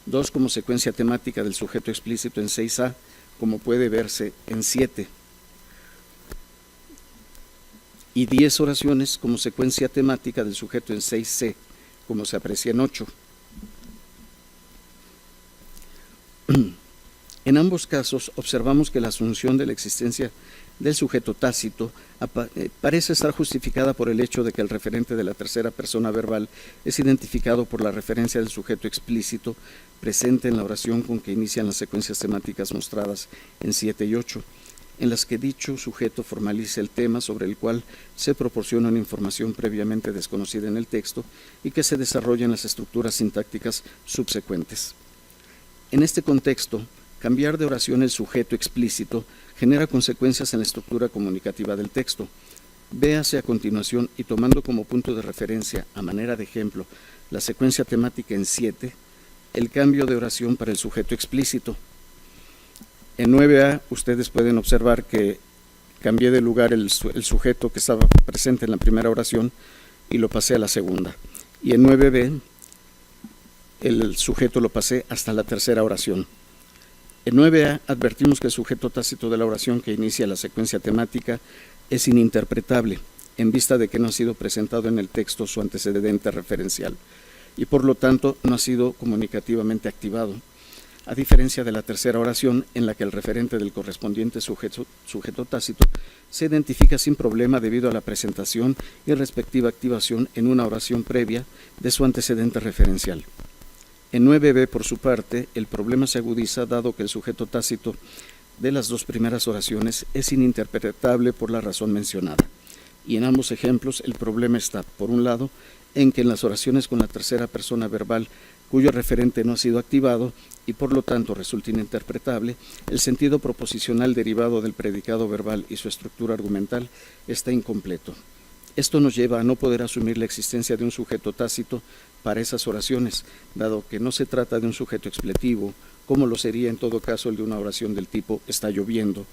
2 como secuencia temática del sujeto explícito en 6A, como puede verse en 7, y 10 oraciones como secuencia temática del sujeto en 6C, como se aprecia en 8. En ambos casos observamos que la asunción de la existencia del sujeto tácito parece estar justificada por el hecho de que el referente de la tercera persona verbal es identificado por la referencia del sujeto explícito presente en la oración con que inician las secuencias temáticas mostradas en 7 y 8, en las que dicho sujeto formaliza el tema sobre el cual se proporciona una información previamente desconocida en el texto y que se desarrolla en las estructuras sintácticas subsecuentes. En este contexto, cambiar de oración el sujeto explícito genera consecuencias en la estructura comunicativa del texto. Véase a continuación y tomando como punto de referencia, a manera de ejemplo, la secuencia temática en 7, el cambio de oración para el sujeto explícito. En 9A ustedes pueden observar que cambié de lugar el sujeto que estaba presente en la primera oración y lo pasé a la segunda. Y en 9B el sujeto lo pasé hasta la tercera oración. En 9A advertimos que el sujeto tácito de la oración que inicia la secuencia temática es ininterpretable en vista de que no ha sido presentado en el texto su antecedente referencial y por lo tanto no ha sido comunicativamente activado, a diferencia de la tercera oración en la que el referente del correspondiente sujeto tácito se identifica sin problema debido a la presentación y respectiva activación en una oración previa de su antecedente referencial. En 9b, por su parte, el problema se agudiza dado que el sujeto tácito de las dos primeras oraciones es ininterpretable por la razón mencionada. Y en ambos ejemplos el problema está, por un lado, en que en las oraciones con la tercera persona verbal cuyo referente no ha sido activado y por lo tanto resulta ininterpretable, el sentido proposicional derivado del predicado verbal y su estructura argumental está incompleto. Esto nos lleva a no poder asumir la existencia de un sujeto tácito para esas oraciones, dado que no se trata de un sujeto expletivo, como lo sería en todo caso el de una oración del tipo está lloviendo,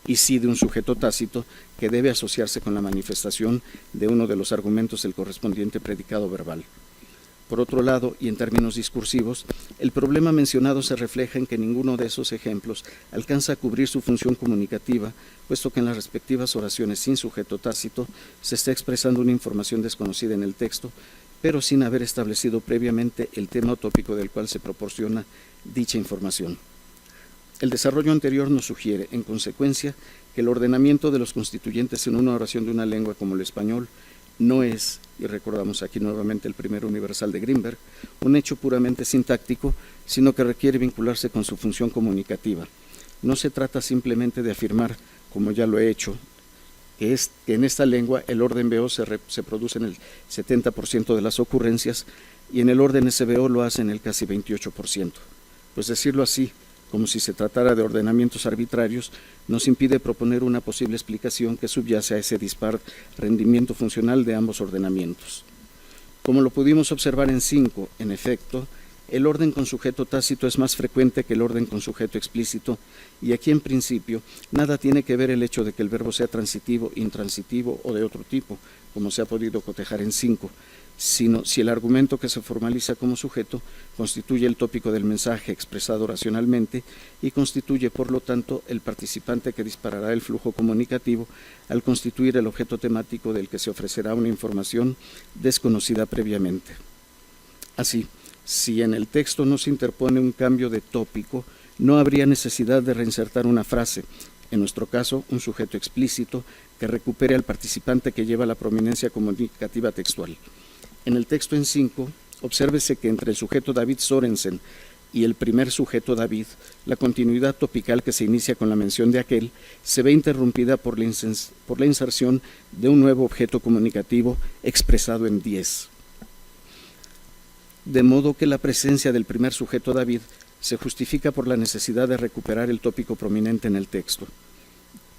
y sí de un sujeto tácito que debe asociarse con la manifestación de uno de los argumentos del correspondiente predicado verbal. Por otro lado, y en términos discursivos, el problema mencionado se refleja en que ninguno de esos ejemplos alcanza a cubrir su función comunicativa, puesto que en las respectivas oraciones sin sujeto tácito se está expresando una información desconocida en el texto, pero sin haber establecido previamente el tema o tópico del cual se proporciona dicha información. El desarrollo anterior nos sugiere, en consecuencia, que el ordenamiento de los constituyentes en una oración de una lengua como el español no es, y recordamos aquí nuevamente el primero universal de Grinberg, un hecho puramente sintáctico, sino que requiere vincularse con su función comunicativa. No se trata simplemente de afirmar, como ya lo he hecho, que en esta lengua el orden BO se produce en el 70% de las ocurrencias y en el orden SBO lo hace en el casi 28%. Pues decirlo así, como si se tratara de ordenamientos arbitrarios, nos impide proponer una posible explicación que subyace a ese dispar rendimiento funcional de ambos ordenamientos. Como lo pudimos observar en 5, en efecto, el orden con sujeto tácito es más frecuente que el orden con sujeto explícito, y aquí en principio nada tiene que ver el hecho de que el verbo sea transitivo, intransitivo o de otro tipo, como se ha podido cotejar en 5, sino si el argumento que se formaliza como sujeto constituye el tópico del mensaje expresado oracionalmente y constituye, por lo tanto, el participante que disparará el flujo comunicativo al constituir el objeto temático del que se ofrecerá una información desconocida previamente. Así, si en el texto no se interpone un cambio de tópico, no habría necesidad de reinsertar una frase, en nuestro caso, un sujeto explícito que recupere al participante que lleva la prominencia comunicativa textual. En el texto en 5, obsérvese que entre el sujeto David Sorensen y el primer sujeto David, la continuidad topical que se inicia con la mención de aquel se ve interrumpida por la inserción de un nuevo objeto comunicativo expresado en 10. De modo que la presencia del primer sujeto David se justifica por la necesidad de recuperar el tópico prominente en el texto.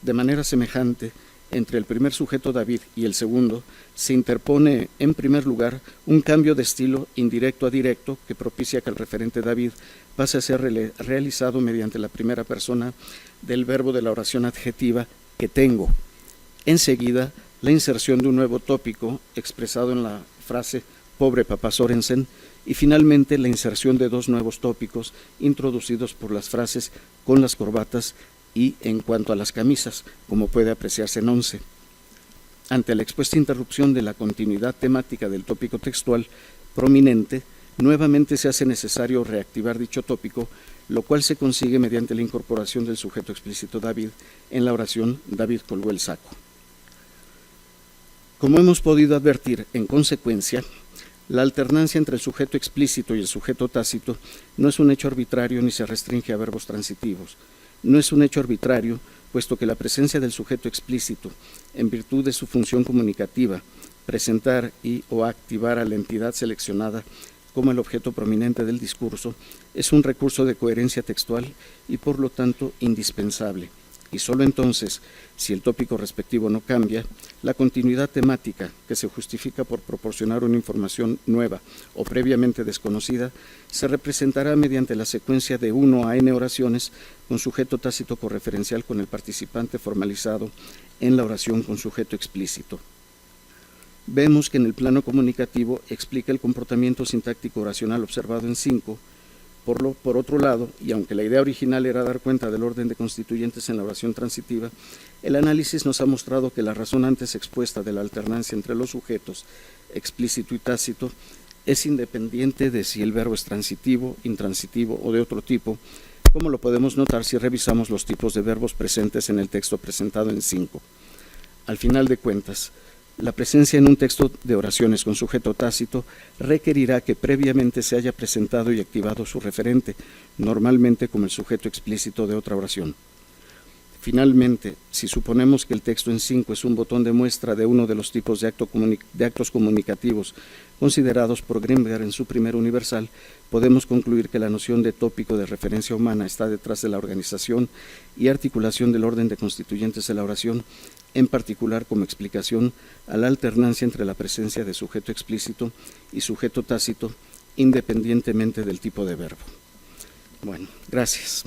De manera semejante, entre el primer sujeto David y el segundo, se interpone, en primer lugar, un cambio de estilo indirecto a directo que propicia que el referente David pase a ser realizado mediante la primera persona del verbo de la oración adjetiva que tengo. Enseguida, la inserción de un nuevo tópico expresado en la frase pobre papá Sorensen y finalmente la inserción de dos nuevos tópicos introducidos por las frases con las corbatas y en cuanto a las camisas, como puede apreciarse en 11. Ante la expuesta interrupción de la continuidad temática del tópico textual prominente, nuevamente se hace necesario reactivar dicho tópico, lo cual se consigue mediante la incorporación del sujeto explícito David en la oración David colgó el saco. Como hemos podido advertir, en consecuencia, la alternancia entre el sujeto explícito y el sujeto tácito no es un hecho arbitrario ni se restringe a verbos transitivos. No es un hecho arbitrario, puesto que la presencia del sujeto explícito, en virtud de su función comunicativa, presentar y o activar a la entidad seleccionada como el objeto prominente del discurso, es un recurso de coherencia textual y por lo tanto indispensable. Y sólo entonces, si el tópico respectivo no cambia, la continuidad temática, que se justifica por proporcionar una información nueva o previamente desconocida, se representará mediante la secuencia de 1 a n oraciones con sujeto tácito correferencial con el participante formalizado en la oración con sujeto explícito. Vemos que en el plano comunicativo explica el comportamiento sintáctico oracional observado en 5, Por otro lado, y aunque la idea original era dar cuenta del orden de constituyentes en la oración transitiva, el análisis nos ha mostrado que la razón antes expuesta de la alternancia entre los sujetos, explícito y tácito, es independiente de si el verbo es transitivo, intransitivo o de otro tipo, como lo podemos notar si revisamos los tipos de verbos presentes en el texto presentado en 5. Al final de cuentas, la presencia en un texto de oraciones con sujeto tácito requerirá que previamente se haya presentado y activado su referente, normalmente como el sujeto explícito de otra oración. Finalmente, si suponemos que el texto en 5 es un botón de muestra de uno de los tipos de actos comunicativos considerados por Grimberg en su primer universal, podemos concluir que la noción de tópico de referencia humana está detrás de la organización y articulación del orden de constituyentes de la oración, en particular como explicación a la alternancia entre la presencia de sujeto explícito y sujeto tácito, independientemente del tipo de verbo. Bueno, gracias.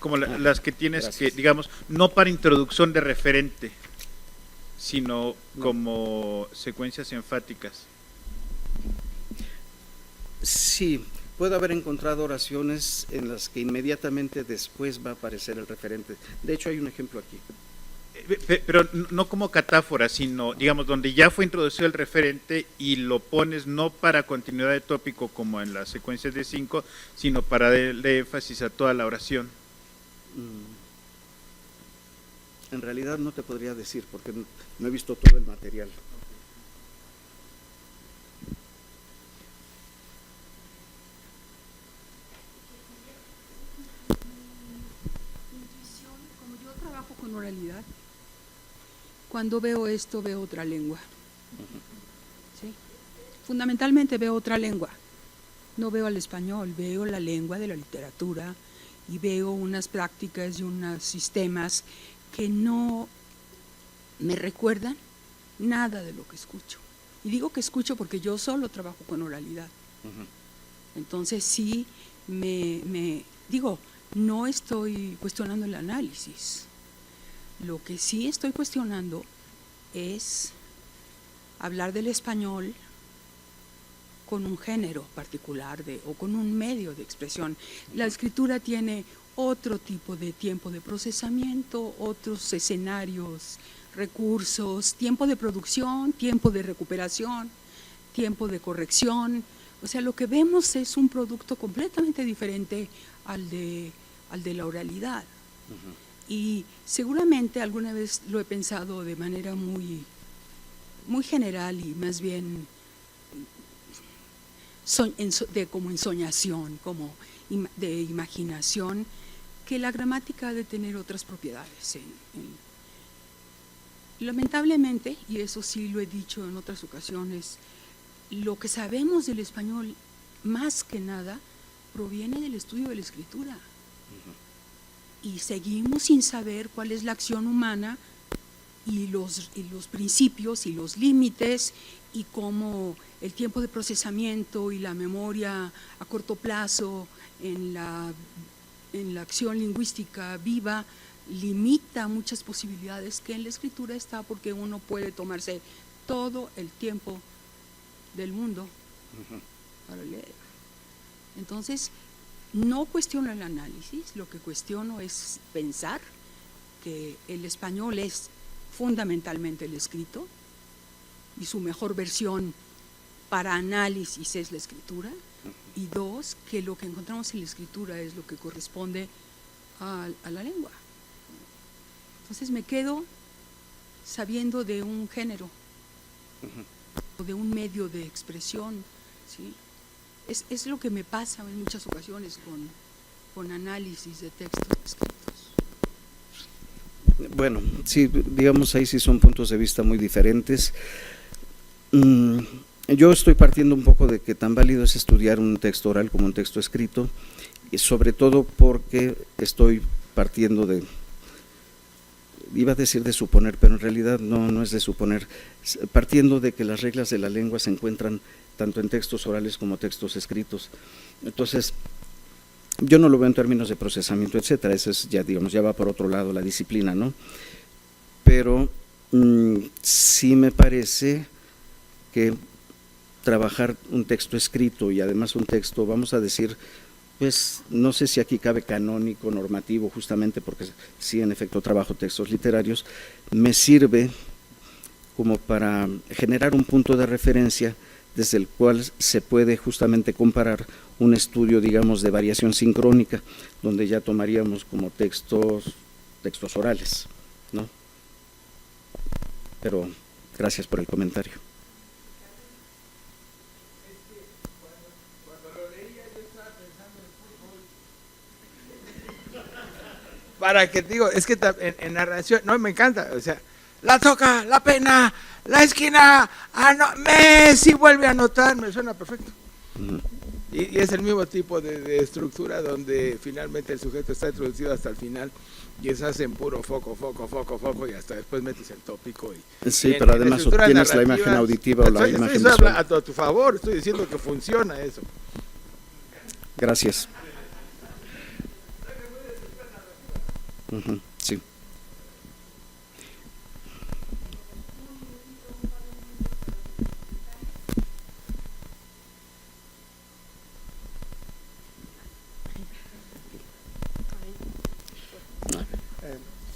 Como las que tienes Gracias. que, digamos, no para introducción de referente, sino como secuencias enfáticas. Sí, puedo haber encontrado oraciones en las que inmediatamente después va a aparecer el referente. De hecho, hay un ejemplo aquí. Pero no como catáfora, sino, digamos, donde ya fue introducido el referente y lo pones no para continuidad de tópico como en las secuencias de 5, sino para darle énfasis a toda la oración. En realidad no te podría decir porque no he visto todo el material. Intuición, como yo trabajo con oralidad, cuando veo esto veo otra lengua. ¿Sí? Fundamentalmente veo otra lengua. No veo al español, veo la lengua de la literatura y veo unas prácticas y unos sistemas que no me recuerdan nada de lo que escucho. Y digo que escucho porque yo solo trabajo con oralidad. Entonces sí, digo, no estoy cuestionando el análisis. Lo que sí estoy cuestionando es hablar del español con un género particular o con un medio de expresión. La escritura tiene otro tipo de tiempo de procesamiento, otros escenarios, recursos, tiempo de producción, tiempo de recuperación, tiempo de corrección. O sea, lo que vemos es un producto completamente diferente al de la oralidad. Y seguramente alguna vez lo he pensado de manera muy, muy general y más bien como ensoñación, como de imaginación, que la gramática ha de tener otras propiedades. Lamentablemente, y eso sí lo he dicho en otras ocasiones, lo que sabemos del español, más que nada, proviene del estudio de la escritura. Y seguimos sin saber cuál es la acción humana y los principios y los límites y cómo el tiempo de procesamiento y la memoria a corto plazo en la acción lingüística viva limita muchas posibilidades que en la escritura está, porque uno puede tomarse todo el tiempo del mundo para leer. Entonces, no cuestiono el análisis, lo que cuestiono es pensar que el español es fundamentalmente el escrito y su mejor versión para análisis es la escritura, y dos, que lo que encontramos en la escritura es lo que corresponde a la lengua. Entonces me quedo sabiendo de un género, o de un medio de expresión, ¿sí? Es lo que me pasa en muchas ocasiones con análisis de textos escritos. Bueno, sí, digamos ahí sí son puntos de vista muy diferentes. Yo estoy partiendo un poco de que tan válido es estudiar un texto oral como un texto escrito, y sobre todo porque estoy partiendo de, iba a decir de suponer, pero en realidad no es de suponer, partiendo de que las reglas de la lengua se encuentran tanto en textos orales como textos escritos. Entonces, yo no lo veo en términos de procesamiento, etcétera, eso es ya, digamos, ya va por otro lado la disciplina, ¿no? Pero sí me parece que trabajar un texto escrito y además un texto, vamos a decir, pues no sé si aquí cabe canónico, normativo, justamente porque sí, en efecto, trabajo textos literarios, me sirve como para generar un punto de referencia desde el cual se puede justamente comparar un estudio, digamos, de variación sincrónica, donde ya tomaríamos como textos orales, ¿no? Pero gracias por el comentario. Para que te digo, es que en narración, no, me encanta, o sea, la toca, la pena, la esquina, Messi vuelve a anotar, me suena perfecto. Y es el mismo tipo de estructura donde finalmente el sujeto está introducido hasta el final y es hacen puro foco y hasta después metes el tópico. Sí, pero además obtienes la imagen auditiva o la imagen visual. Estoy a tu favor, estoy diciendo que funciona eso. Gracias. Sí.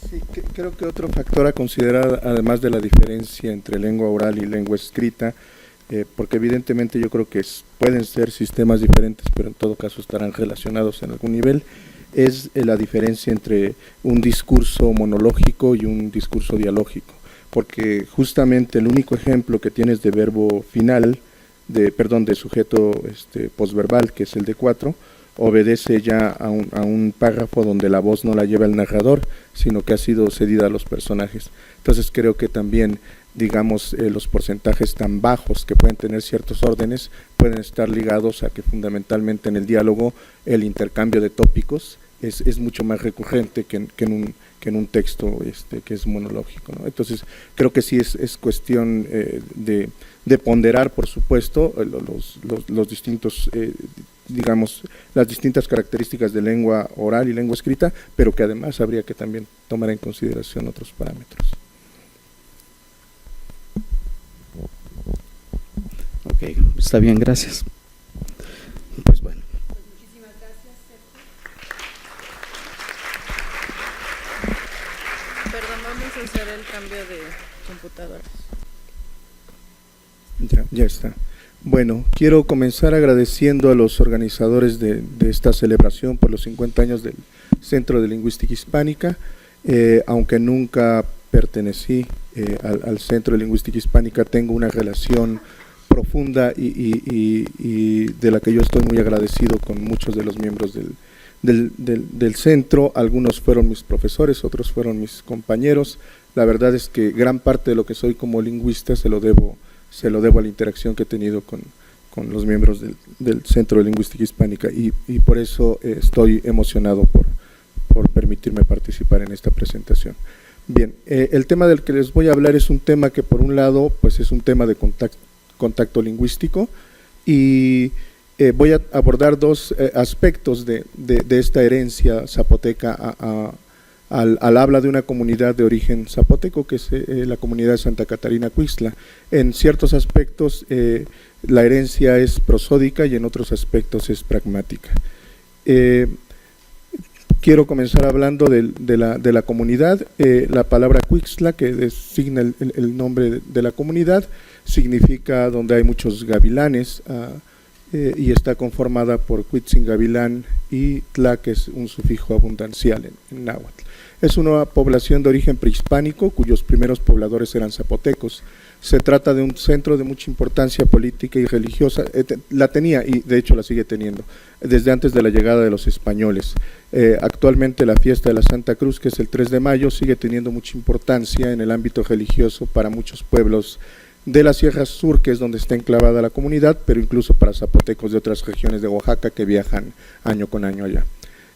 Sí, creo que otro factor a considerar, además de la diferencia entre lengua oral y lengua escrita, porque evidentemente yo creo que pueden ser sistemas diferentes, pero en todo caso estarán relacionados en algún nivel, es la diferencia entre un discurso monológico y un discurso dialógico, porque justamente el único ejemplo que tienes de verbo final, de sujeto posverbal, que es el de 4, obedece ya a un párrafo donde la voz no la lleva el narrador, sino que ha sido cedida a los personajes. Entonces creo que también, digamos, los porcentajes tan bajos que pueden tener ciertos órdenes pueden estar ligados a que fundamentalmente en el diálogo el intercambio de tópicos es mucho más recurrente que en un texto que es monológico, ¿no? Entonces creo que sí es cuestión de ponderar, por supuesto, los distintos, digamos, las distintas características de lengua oral y lengua escrita, pero que además habría que también tomar en consideración otros parámetros. Ok, está bien, gracias. Pues bueno. Muchísimas gracias. Perdón, vamos a hacer el cambio de computadoras. Ya está. Bueno, quiero comenzar agradeciendo a los organizadores de esta celebración por los 50 años del Centro de Lingüística Hispánica. Aunque nunca pertenecí al Centro de Lingüística Hispánica, tengo una relación profunda y de la que yo estoy muy agradecido con muchos de los miembros del centro. Algunos fueron mis profesores, otros fueron mis compañeros. La verdad es que gran parte de lo que soy como lingüista se lo debo a la interacción que he tenido con los miembros del Centro de Lingüística Hispánica y por eso estoy emocionado por permitirme participar en esta presentación. Bien, el tema del que les voy a hablar es un tema que por un lado pues es un tema de contacto lingüístico y voy a abordar dos aspectos de esta herencia zapoteca al habla de una comunidad de origen zapoteco, que es la comunidad de Santa Catarina Cuixtla. En ciertos aspectos la herencia es prosódica y en otros aspectos es pragmática. Quiero comenzar hablando de la comunidad. La palabra Cuixtla, que designa el nombre de la comunidad, significa donde hay muchos gavilanes, y está conformada por Cuitzin, gavilán, y Tla, que es un sufijo abundancial en náhuatl. Es una población de origen prehispánico cuyos primeros pobladores eran zapotecos. Se trata de un centro de mucha importancia política y religiosa, la tenía y de hecho la sigue teniendo desde antes de la llegada de los españoles. Actualmente la fiesta de la Santa Cruz, que es el 3 de mayo, sigue teniendo mucha importancia en el ámbito religioso para muchos pueblos de la Sierra Sur, que es donde está enclavada la comunidad, pero incluso para zapotecos de otras regiones de Oaxaca que viajan año con año allá.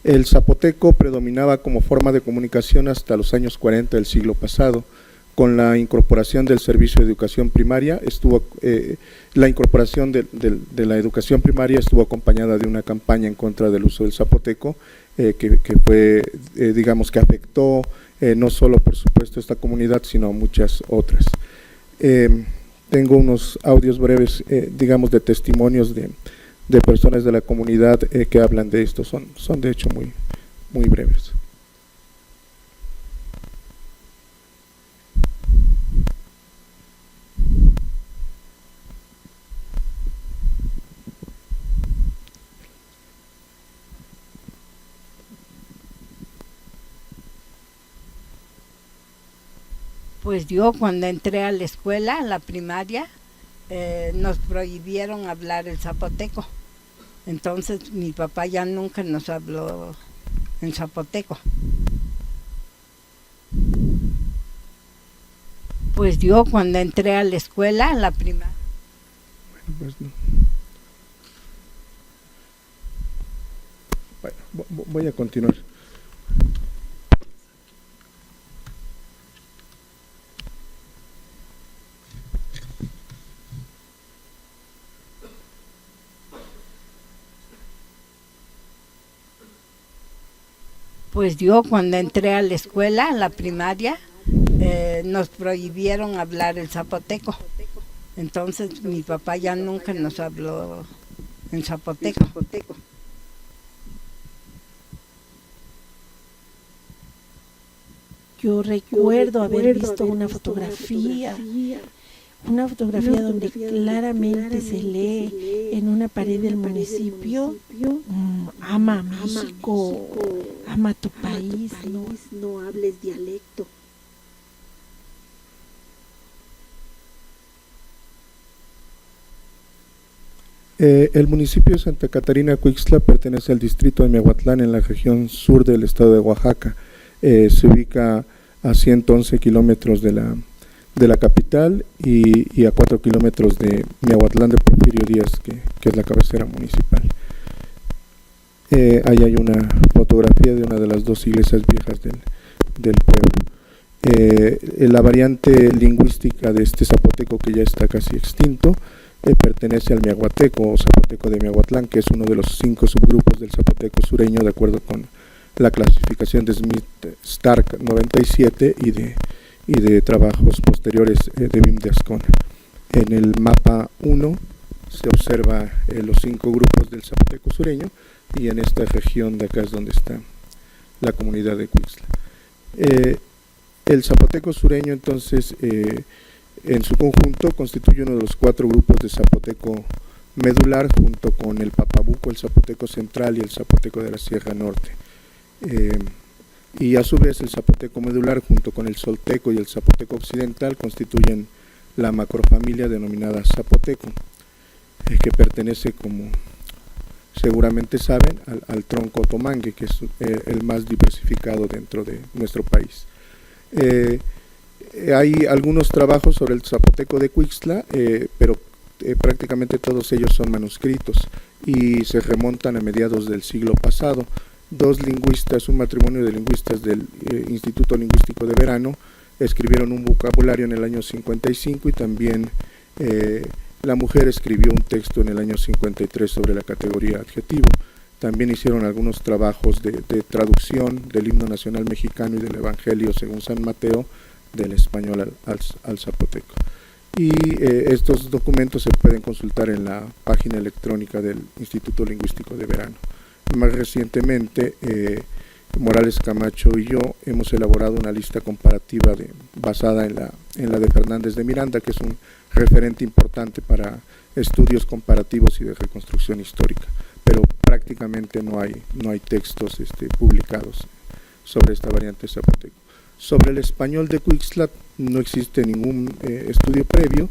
El zapoteco predominaba como forma de comunicación hasta los años 40 del siglo pasado. Con la incorporación del servicio de educación primaria, la incorporación de la educación primaria estuvo acompañada de una campaña en contra del uso del zapoteco, que fue, digamos, que afectó no solo, por supuesto, esta comunidad, sino a muchas otras. Tengo unos audios breves, digamos, de testimonios de personas de la comunidad que hablan de esto, son de hecho muy breves. Pues yo cuando entré a la escuela, a la primaria, nos prohibieron hablar el zapoteco. Entonces mi papá ya nunca nos habló en zapoteco. Pues yo cuando entré a la escuela, a la primaria. Bueno, pues no. Bueno, voy a continuar. Pues yo cuando entré a la escuela, a la primaria, nos prohibieron hablar el zapoteco. Entonces mi papá ya nunca nos habló en zapoteco. Yo recuerdo haber visto una fotografía donde claramente se lee en una pared del municipio: ama a México, ama a tu país, no hables dialecto. El municipio de Santa Catarina Cuixtla pertenece al distrito de Miahuatlán, en la región sur del estado de Oaxaca. Se ubica a 111 kilómetros de la capital y a 4 kilómetros de Miahuatlán de Porfirio Díaz, que es la cabecera municipal. Ahí hay una fotografía de una de las dos iglesias viejas del pueblo. La variante lingüística de este zapoteco, que ya está casi extinto, pertenece al miahuateco o zapoteco de Miahuatlán, que es uno de los 5 subgrupos del zapoteco sureño, de acuerdo con la clasificación de Smith-Stark 97 y de trabajos posteriores de Wim de Ascona. En el mapa 1 se observa los 5 grupos del zapoteco sureño, y en esta región de acá es donde está la comunidad de Cuixtla. El zapoteco sureño, entonces, en su conjunto constituye uno de los 4 grupos de zapoteco medular, junto con el papabuco, el zapoteco central y el zapoteco de la Sierra Norte. Y a su vez el zapoteco medular, junto con el solteco y el zapoteco occidental, constituyen la macrofamilia denominada zapoteco, que pertenece, como seguramente saben, al tronco otomangue, que es el más diversificado dentro de nuestro país. Hay algunos trabajos sobre el zapoteco de Cuixtla, pero prácticamente todos ellos son manuscritos y se remontan a mediados del siglo pasado. 2 lingüistas, un matrimonio de lingüistas del Instituto Lingüístico de Verano, escribieron un vocabulario en el año 55, y también la mujer escribió un texto en el año 53 sobre la categoría adjetivo. También hicieron algunos trabajos de traducción del himno nacional mexicano y del Evangelio según San Mateo del español al zapoteco. Y estos documentos se pueden consultar en la página electrónica del Instituto Lingüístico de Verano. Más recientemente, Morales Camacho y yo hemos elaborado una lista comparativa basada en la de Fernández de Miranda, que es un referente importante para estudios comparativos y de reconstrucción histórica, pero prácticamente no hay textos publicados sobre esta variante zapoteco. Sobre el español de Cuixtla no existe ningún estudio previo,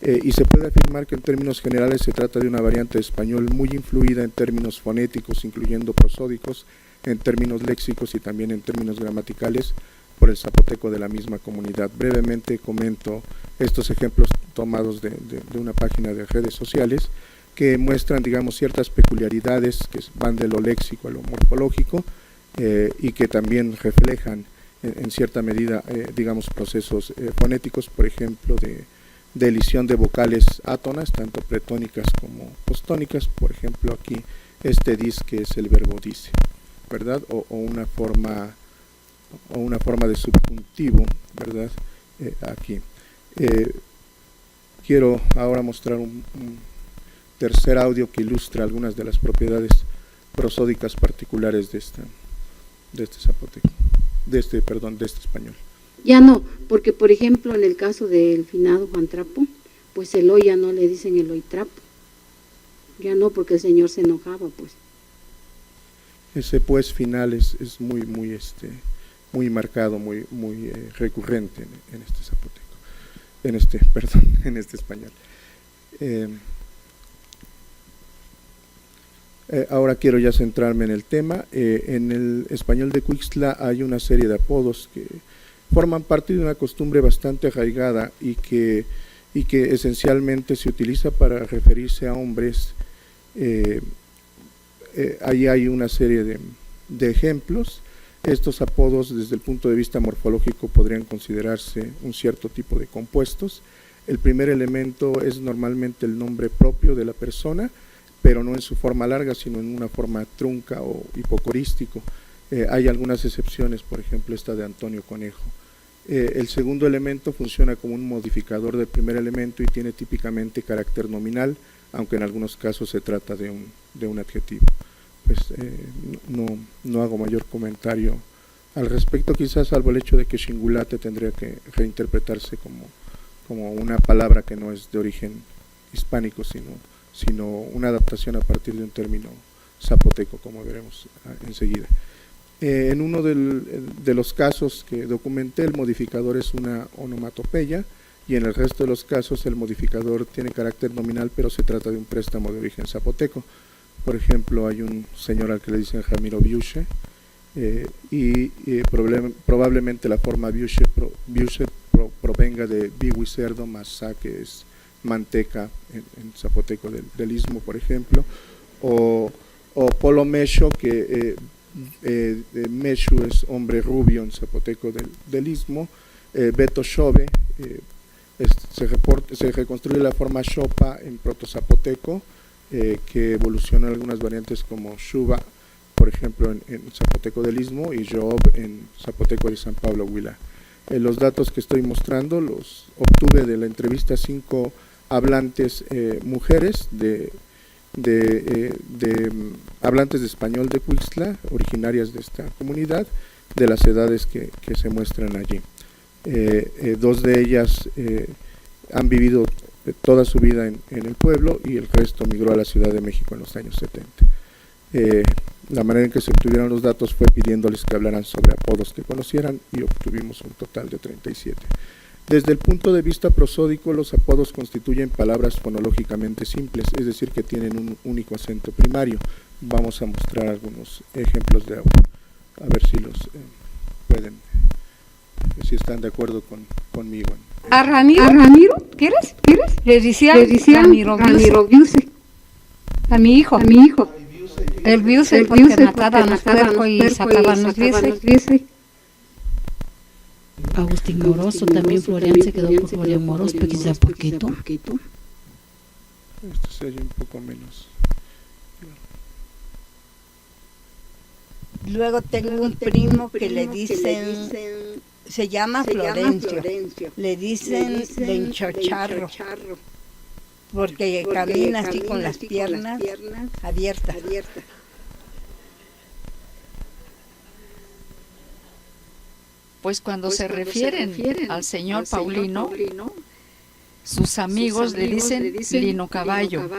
y se puede afirmar que en términos generales se trata de una variante de español muy influida en términos fonéticos, incluyendo prosódicos, en términos léxicos y también en términos gramaticales, por el zapoteco de la misma comunidad. Brevemente comento estos ejemplos tomados de una página de redes sociales que muestran, digamos, ciertas peculiaridades que van de lo léxico a lo morfológico y que también reflejan en cierta medida, digamos, procesos fonéticos, por ejemplo, de elisión de vocales átonas, tanto pretónicas como postónicas. Por ejemplo, aquí este dis, que es el verbo dice, ¿verdad? O una forma de subjuntivo, ¿verdad? Aquí. Quiero ahora mostrar un tercer audio que ilustra algunas de las propiedades prosódicas particulares de este zapoteco, de este español. Ya no, porque por ejemplo en el caso del finado Juan Trapo, pues el hoy ya no le dicen el hoy trapo, ya no, porque el señor se enojaba, pues. Ese pues final es muy marcado, muy recurrente en este zapoteco, en este español. Ahora quiero ya centrarme en el tema. En el español de Cuixtla hay una serie de apodos que forman parte de una costumbre bastante arraigada y que esencialmente se utiliza para referirse a hombres. Ahí hay una serie de ejemplos. Estos apodos, desde el punto de vista morfológico, podrían considerarse un cierto tipo de compuestos. El primer elemento es normalmente el nombre propio de la persona, pero no en su forma larga, sino en una forma trunca o hipocorístico. Hay algunas excepciones, por ejemplo esta de Antonio Conejo. El segundo elemento funciona como un modificador del primer elemento y tiene típicamente carácter nominal, aunque en algunos casos se trata de un adjetivo. Pues no hago mayor comentario al respecto, quizás salvo el hecho de que Xingulate tendría que reinterpretarse como una palabra que no es de origen hispánico, sino una adaptación a partir de un término zapoteco, como veremos enseguida. En uno de los casos que documenté, el modificador es una onomatopeya, y en el resto de los casos el modificador tiene carácter nominal, pero se trata de un préstamo de origen zapoteco. Por ejemplo, hay un señor al que le dicen Ramiro Biuche, probablemente la forma Biuche provenga de biwi cerdo, más sa, que es manteca en zapoteco del istmo, por ejemplo, o Polo Mesho, que Meshu es hombre rubio en zapoteco del istmo. Beto Xove, se reconstruye la forma Xopa en proto-zapoteco, que evoluciona algunas variantes como Xuba, por ejemplo en zapoteco del istmo, y Job en zapoteco de San Pablo Huila. Los datos que estoy mostrando los obtuve de la entrevista a 5 hablantes mujeres hablantes de español de Cuixtla, originarias de esta comunidad, de las edades que se muestran allí. 2 de ellas han vivido toda su vida en el pueblo, y el resto migró a la Ciudad de México en los años 70. La manera en que se obtuvieron los datos fue pidiéndoles que hablaran sobre apodos que conocieran, y obtuvimos un total de 37. Desde el punto de vista prosódico, los apodos constituyen palabras fonológicamente simples, es decir, que tienen un único acento primario. Vamos a mostrar algunos ejemplos de audio, a ver si los si están de acuerdo conmigo. ¿A Ramiro? ¿Quieres? Le decía Ramiro Biuse. A mi hijo. El Biuse, porque mataban a puerco y sacaban los Biuse. Agustín Moroso, también Florian se quedó por Florian Moroso, pero quizá poquito. Esto se oye un poco menos. Luego tengo un primo que le dicen, se llama Florencio, le dicen Lencharro, porque camina así con las piernas abiertas. Pues cuando se refieren al señor Paulino, sus amigos le dicen Lino Caballo.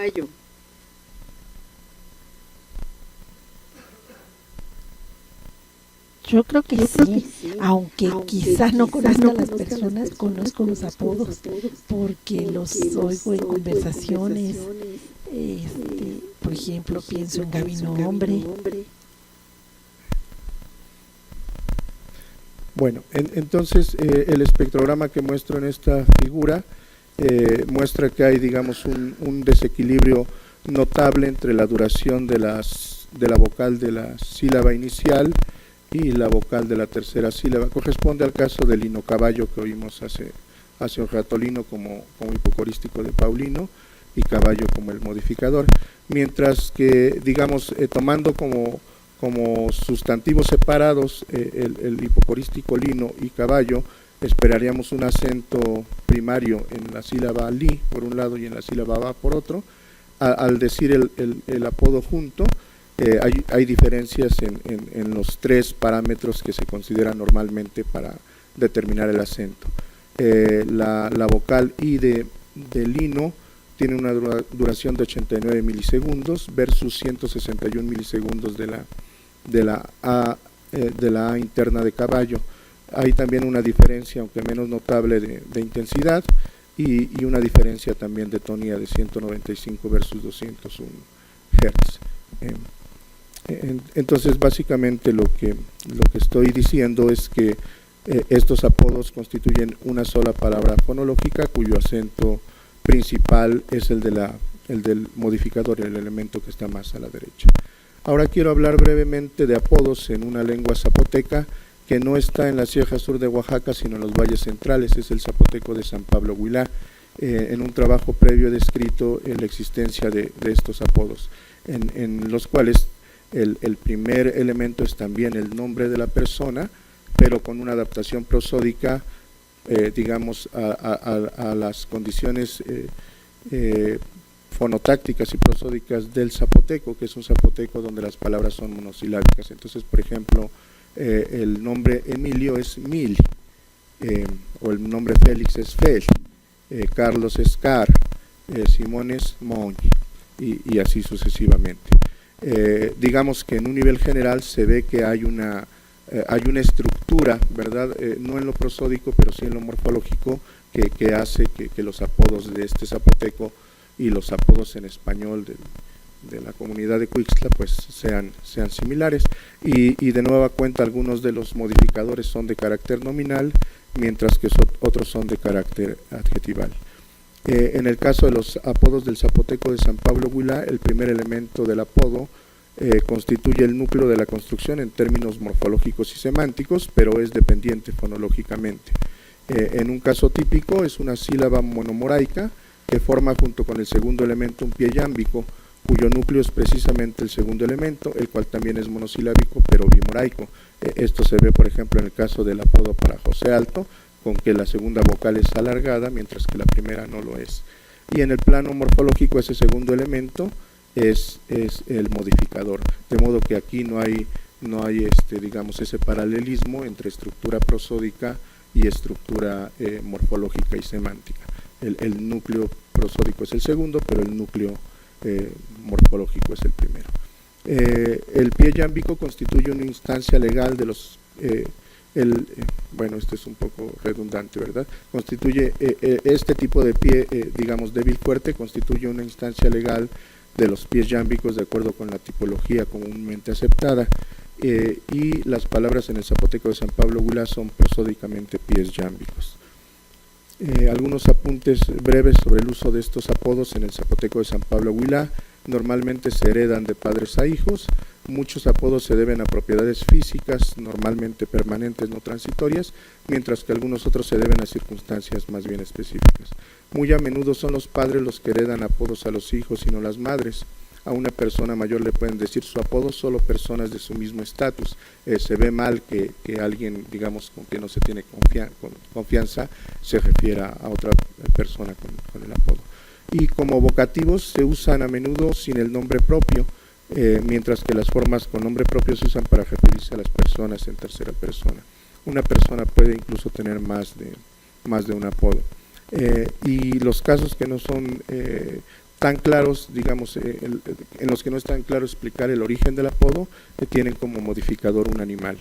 Yo creo que sí, aunque quizás no conozca a las personas, conozco los apodos, porque los oigo en conversaciones. Por ejemplo, pienso en Gabino Hombre. Bueno, entonces el espectrograma que muestro en esta figura muestra que hay, digamos, un desequilibrio notable entre la duración de la vocal de la sílaba inicial y la vocal de la tercera sílaba. Corresponde al caso del lino caballo que oímos hace un rato, lino como hipocorístico de Paulino y caballo como el modificador, mientras que, digamos, tomando como sustantivos separados el hipocorístico lino y caballo, esperaríamos un acento primario en la sílaba li por un lado y en la sílaba ba por otro. Al decir el apodo junto, hay diferencias en los tres parámetros que se consideran normalmente para determinar el acento. La vocal I de lino tiene una duración de 89 milisegundos versus 161 milisegundos de la A interna de caballo. Hay también una diferencia, aunque menos notable, de intensidad y una diferencia también de tonía de 195 versus 201 Hz. Entonces, básicamente lo que estoy diciendo es que estos apodos constituyen una sola palabra fonológica cuyo acento principal es el del modificador, el elemento que está más a la derecha. Ahora quiero hablar brevemente de apodos en una lengua zapoteca que no está en la Sierra Sur de Oaxaca, sino en los valles centrales. Es el zapoteco de San Pablo Huilá. En un trabajo previo he descrito la existencia de estos apodos, en los cuales el primer elemento es también el nombre de la persona, pero con una adaptación prosódica, digamos, a las condiciones fonotácticas y prosódicas del zapoteco, que es un zapoteco donde las palabras son monosilábicas. Entonces, por ejemplo, el nombre Emilio es Mil, o el nombre Félix es Fel, Carlos es Car, Simón es Moñ, y así sucesivamente. Digamos que en un nivel general se ve que hay una estructura, ¿verdad? No en lo prosódico, pero sí en lo morfológico, que hace que los apodos de este zapoteco y los apodos en español de la comunidad de Cuixtla pues sean similares, y de nueva cuenta algunos de los modificadores son de carácter nominal, mientras que otros son de carácter adjetival. En el caso de los apodos del zapoteco de San Pablo Huilá, el primer elemento del apodo constituye el núcleo de la construcción en términos morfológicos y semánticos, pero es dependiente fonológicamente. En un caso típico es una sílaba monomoraica que forma junto con el segundo elemento un pie yámbico, cuyo núcleo es precisamente el segundo elemento, el cual también es monosilábico pero bimoraico. Esto se ve, por ejemplo, en el caso del apodo para José Alto, con que la segunda vocal es alargada, mientras que la primera no lo es. Y en el plano morfológico, ese segundo elemento es el modificador, de modo que aquí no hay digamos, ese paralelismo entre estructura prosódica y estructura morfológica y semántica. El núcleo prosódico es el segundo, pero el núcleo morfológico es el primero. El pie yámbico constituye una instancia legal de los bueno, esto es un poco redundante, ¿verdad? Constituye este tipo de pie, digamos, débil fuerte, constituye una instancia legal de los pies yámbicos de acuerdo con la tipología comúnmente aceptada, y las palabras en el zapoteco de San Pablo Huilá son prosódicamente pies yámbicos. Algunos apuntes breves sobre el uso de estos apodos en el zapoteco de San Pablo Huilá. Normalmente se heredan de padres a hijos. Muchos apodos se deben a propiedades físicas, normalmente permanentes, no transitorias, mientras que algunos otros se deben a circunstancias más bien específicas. Muy a menudo son los padres los que heredan apodos a los hijos y no las madres. A una persona mayor le pueden decir su apodo solo personas de su mismo estatus. Se ve mal que alguien, digamos, con que no se tiene confianza, se refiera a otra persona con el apodo. Y como vocativos se usan a menudo sin el nombre propio, mientras que las formas con nombre propio se usan para referirse a las personas en tercera persona. Una persona puede incluso tener más de un apodo. Y los casos que no son tan claros, digamos, en los que no es tan claro explicar el origen del apodo, tienen como modificador un animal.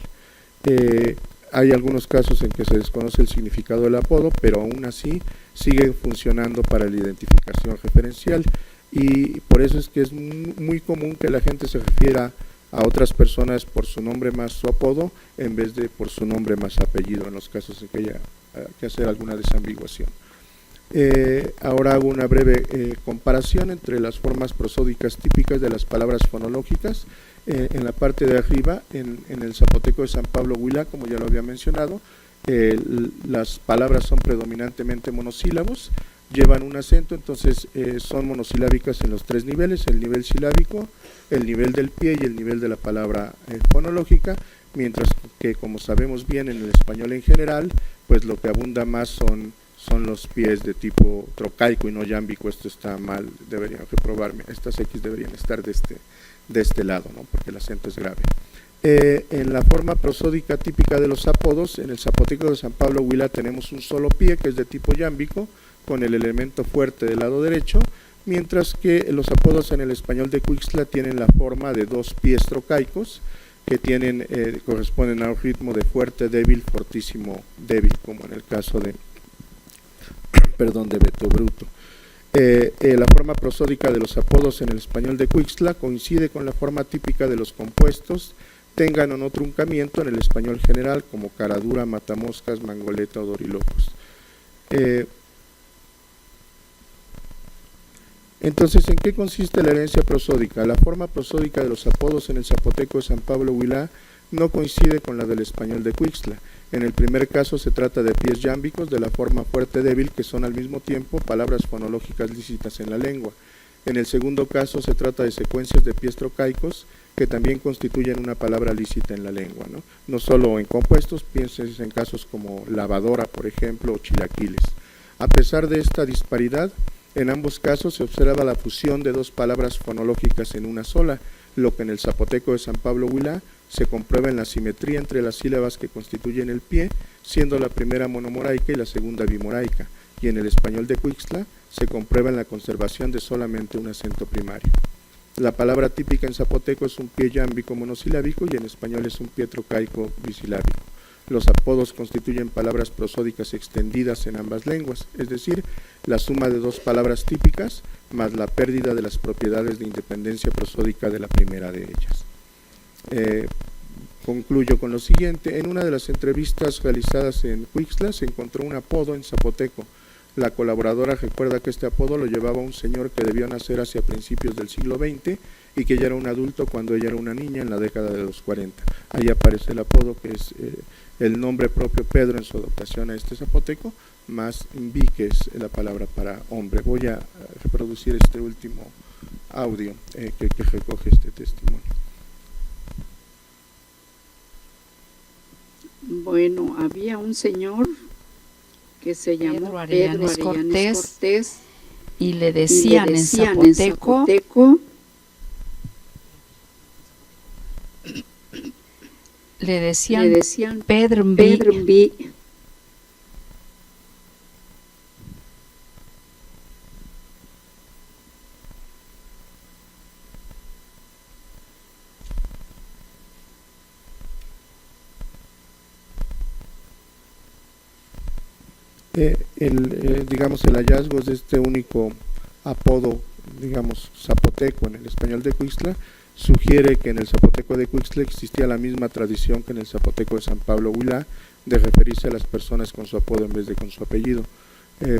Hay algunos casos en que se desconoce el significado del apodo, pero aún así sigue funcionando para la identificación referencial, y por eso es que es muy común que la gente se refiera a otras personas por su nombre más su apodo en vez de por su nombre más apellido en los casos en que haya que hacer alguna desambiguación. Ahora hago una breve comparación entre las formas prosódicas típicas de las palabras fonológicas. En la parte de arriba, en el zapoteco de San Pablo Huilá, como ya lo había mencionado, las palabras son predominantemente monosílabos, llevan un acento, entonces son monosilábicas en los tres niveles: el nivel silábico, el nivel del pie y el nivel de la palabra fonológica, mientras que, como sabemos bien, en el español en general, pues lo que abunda más son los pies de tipo trocaico y no yámbico. Esto está mal, deberían reprobarme, estas X deberían estar de este lado, ¿no? Porque el acento es grave. En la forma prosódica típica de los apodos, en el zapoteco de San Pablo Huilá tenemos un solo pie que es de tipo yámbico, con el elemento fuerte del lado derecho, mientras que los apodos en el español de Cuixtla tienen la forma de dos pies trocaicos, que corresponden a un ritmo de fuerte, débil, fortísimo, débil, como en el caso de Beto Bruto. La forma prosódica de los apodos en el español de Cuixtla coincide con la forma típica de los compuestos, tengan o no truncamiento, en el español general, como caradura, matamoscas, mangoleta o dorilocos. Entonces, ¿en qué consiste la herencia prosódica? La forma prosódica de los apodos en el zapoteco de San Pablo Huilá no coincide con la del español de Cuixtla. En el primer caso se trata de pies yámbicos de la forma fuerte débil, que son al mismo tiempo palabras fonológicas lícitas en la lengua. En el segundo caso se trata de secuencias de pies trocaicos que también constituyen una palabra lícita en la lengua, ¿no? No solo en compuestos, piensen en casos como lavadora, por ejemplo, o chilaquiles. A pesar de esta disparidad, en ambos casos se observa la fusión de dos palabras fonológicas en una sola, lo que en el zapoteco de San Pablo Huilá se comprueba en la simetría entre las sílabas que constituyen el pie, siendo la primera monomoraica y la segunda bimoraica, y en el español de Cuixtla se comprueba en la conservación de solamente un acento primario. La palabra típica en zapoteco es un pie yámbico monosilábico y en español es un pie trocaico bisilábico. Los apodos constituyen palabras prosódicas extendidas en ambas lenguas, es decir, la suma de dos palabras típicas más la pérdida de las propiedades de independencia prosódica de la primera de ellas. Concluyo con lo siguiente: en una de las entrevistas realizadas en Cuixtla se encontró un apodo en zapoteco. La colaboradora recuerda que este apodo lo llevaba un señor que debió nacer hacia principios del siglo XX y que ya era un adulto cuando ella era una niña en la década de los 40. Ahí aparece el apodo, que es el nombre propio Pedro en su adaptación a este zapoteco, más Mbi, que es la palabra para hombre. Voy a reproducir este último audio que recoge este testimonio. Bueno, había un señor que se llamó Pedro Arellanes Cortés, y le y decían, le en decían zapoteco, le decían Pedro Mbi. El hallazgo de este único apodo, zapoteco en el español de Cuixtla, sugiere que en el zapoteco de Cuixtla existía la misma tradición que en el zapoteco de San Pablo Huilá, de referirse a las personas con su apodo en vez de con su apellido.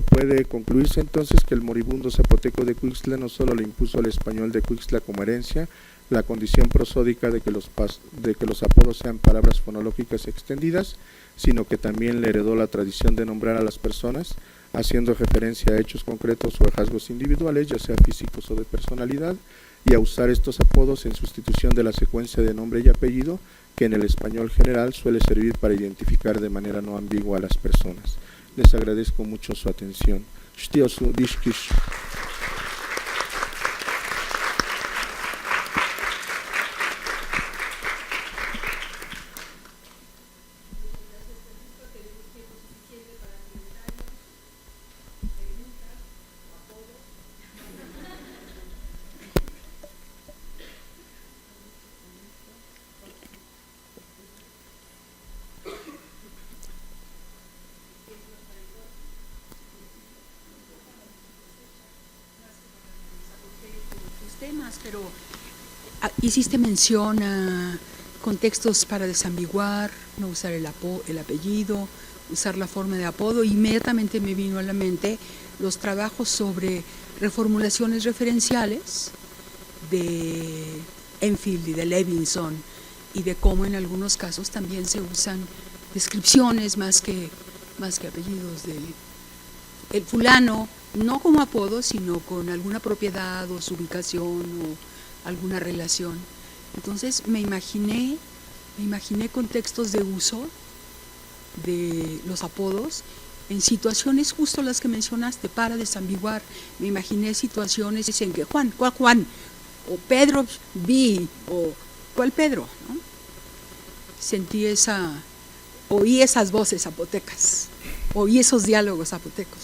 Puede concluirse entonces que el moribundo zapoteco de Cuixtla no solo le impuso al español de Cuixtla como herencia la condición prosódica de que los apodos sean palabras fonológicas extendidas, sino que también le heredó la tradición de nombrar a las personas haciendo referencia a hechos concretos o a rasgos individuales, ya sea físicos o de personalidad, y a usar estos apodos en sustitución de la secuencia de nombre y apellido que en el español general suele servir para identificar de manera no ambigua a las personas. Les agradezco mucho su atención. Temas, pero hiciste mención a contextos para desambiguar, no usar el apellido, usar la forma de apodo. Inmediatamente me vino a la mente los trabajos sobre reformulaciones referenciales de Enfield y de Levinson, y de cómo en algunos casos también se usan descripciones más que apellidos de el fulano, no como apodo, sino con alguna propiedad o su ubicación o alguna relación. Entonces me imaginé contextos de uso de los apodos en situaciones justo las que mencionaste para desambiguar. Me imaginé situaciones en que Juan, ¿cuál Juan? O Pedro vi, o ¿cuál Pedro? ¿No? Oí esas voces zapotecas, oí esos diálogos zapotecos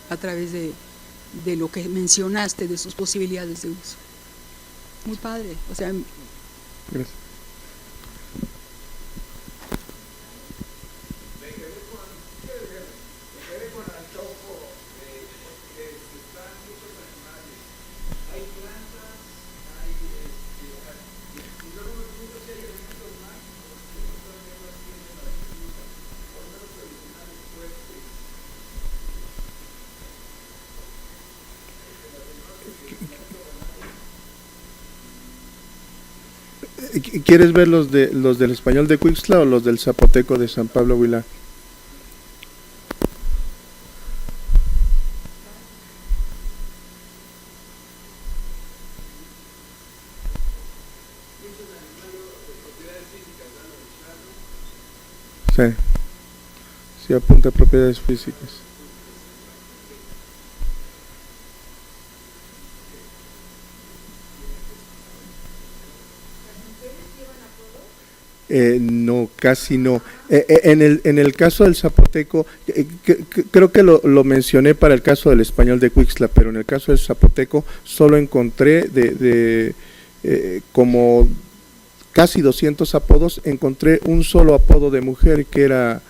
a través de lo que mencionaste, de sus posibilidades de uso. Muy padre, o sea. Gracias. ¿Quieres ver los del español de Cuixtla o los del zapoteco de San Pablo Huilá? Sí, apunta a propiedades físicas. No, casi no. En el caso del zapoteco, creo que lo mencioné para el caso del español de Cuixtla, pero en el caso del zapoteco solo encontré como casi 200 apodos, encontré un solo apodo de mujer que era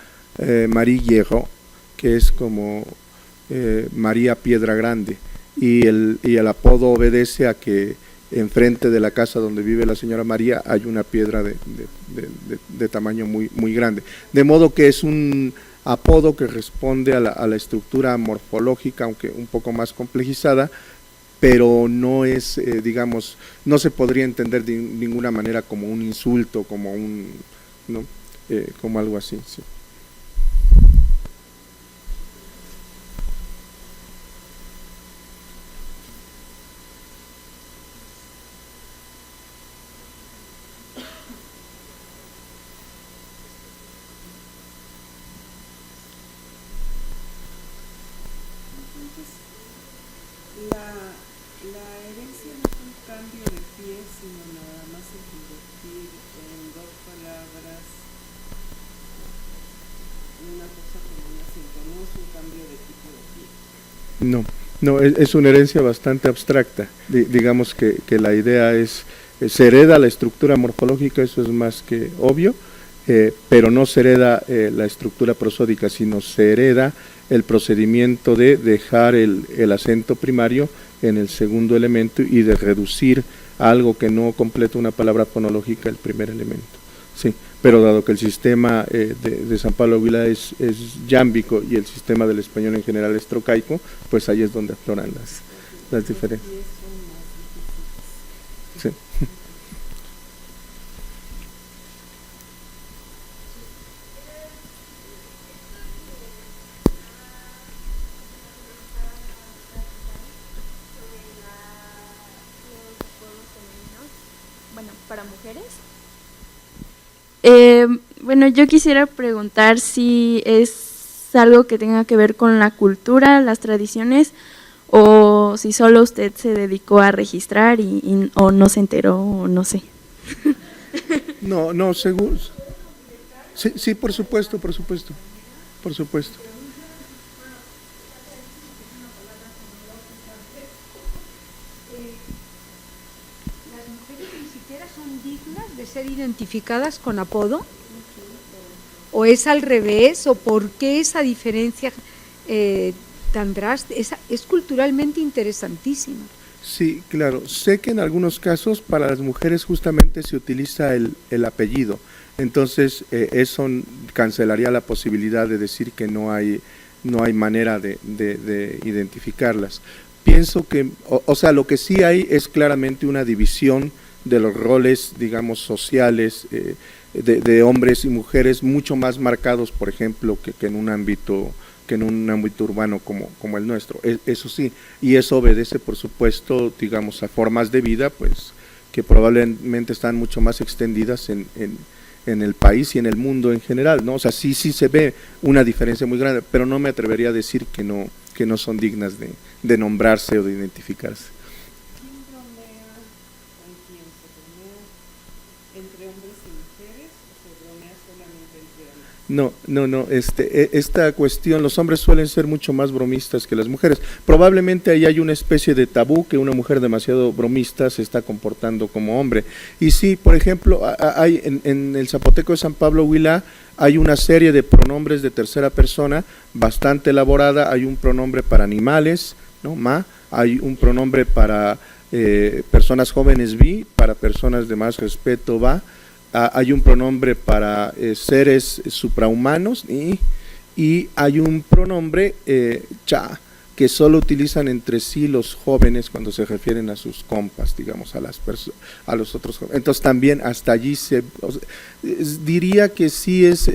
Marie Hierro, que es como María Piedra Grande, y el apodo obedece a que enfrente de la casa donde vive la señora María hay una piedra de tamaño muy, muy grande. De modo que es un apodo que responde a la estructura morfológica, aunque un poco más complejizada, pero no es, digamos, no se podría entender de ninguna manera como un insulto, como como algo así, sí. La herencia no es un cambio de pie, sino nada más el convertir en dos palabras una cosa como un acento, no es un cambio de tipo de pie. No, es una herencia bastante abstracta. Digamos que la idea se hereda la estructura morfológica, eso es más que obvio, pero no se hereda la estructura prosódica, sino se hereda el procedimiento de dejar el acento primario en el segundo elemento y de reducir a algo que no completa una palabra fonológica el primer elemento. Sí, pero dado que el sistema de San Pablo Huilá es yámbico y el sistema del español en general es trocaico, pues ahí es donde afloran las diferencias. Sí. Bueno, para mujeres. Bueno, yo quisiera preguntar si es algo que tenga que ver con la cultura, las tradiciones, o si solo usted se dedicó a registrar o no se enteró, o no sé. No, seguro. Sí, por supuesto. De ser identificadas con apodo, o es al revés, o por qué esa diferencia tan drástica, es culturalmente interesantísima. Sí, claro. Sé que en algunos casos para las mujeres justamente se utiliza el apellido. Entonces, eso cancelaría la posibilidad de decir que no hay manera de identificarlas. Pienso que, o sea, lo que sí hay es claramente una división de los roles, digamos, sociales de hombres y mujeres mucho más marcados, por ejemplo, que en un ámbito urbano como el nuestro. Eso sí, y eso obedece, por supuesto, digamos, a formas de vida, pues, que probablemente están mucho más extendidas en el país y en el mundo en general, ¿no? O sea, sí se ve una diferencia muy grande, pero no me atrevería a decir que no son dignas de nombrarse o de identificarse. ¿Quién bromea con quién? ¿Se bromea entre hombres y mujeres o se bromea solamente entre hombres? No, esta cuestión, los hombres suelen ser mucho más bromistas que las mujeres. Probablemente ahí hay una especie de tabú que una mujer demasiado bromista se está comportando como hombre. Y sí, por ejemplo, hay en el zapoteco de San Pablo Huilá hay una serie de pronombres de tercera persona bastante elaborada. Hay un pronombre para animales, ¿no? Ma, hay un pronombre para personas jóvenes, vi, para personas de más respeto, va. Hay un pronombre para seres suprahumanos y hay un pronombre cha, que solo utilizan entre sí los jóvenes cuando se refieren a sus compas, digamos, a los otros jóvenes. Entonces también hasta allí diría que sí es,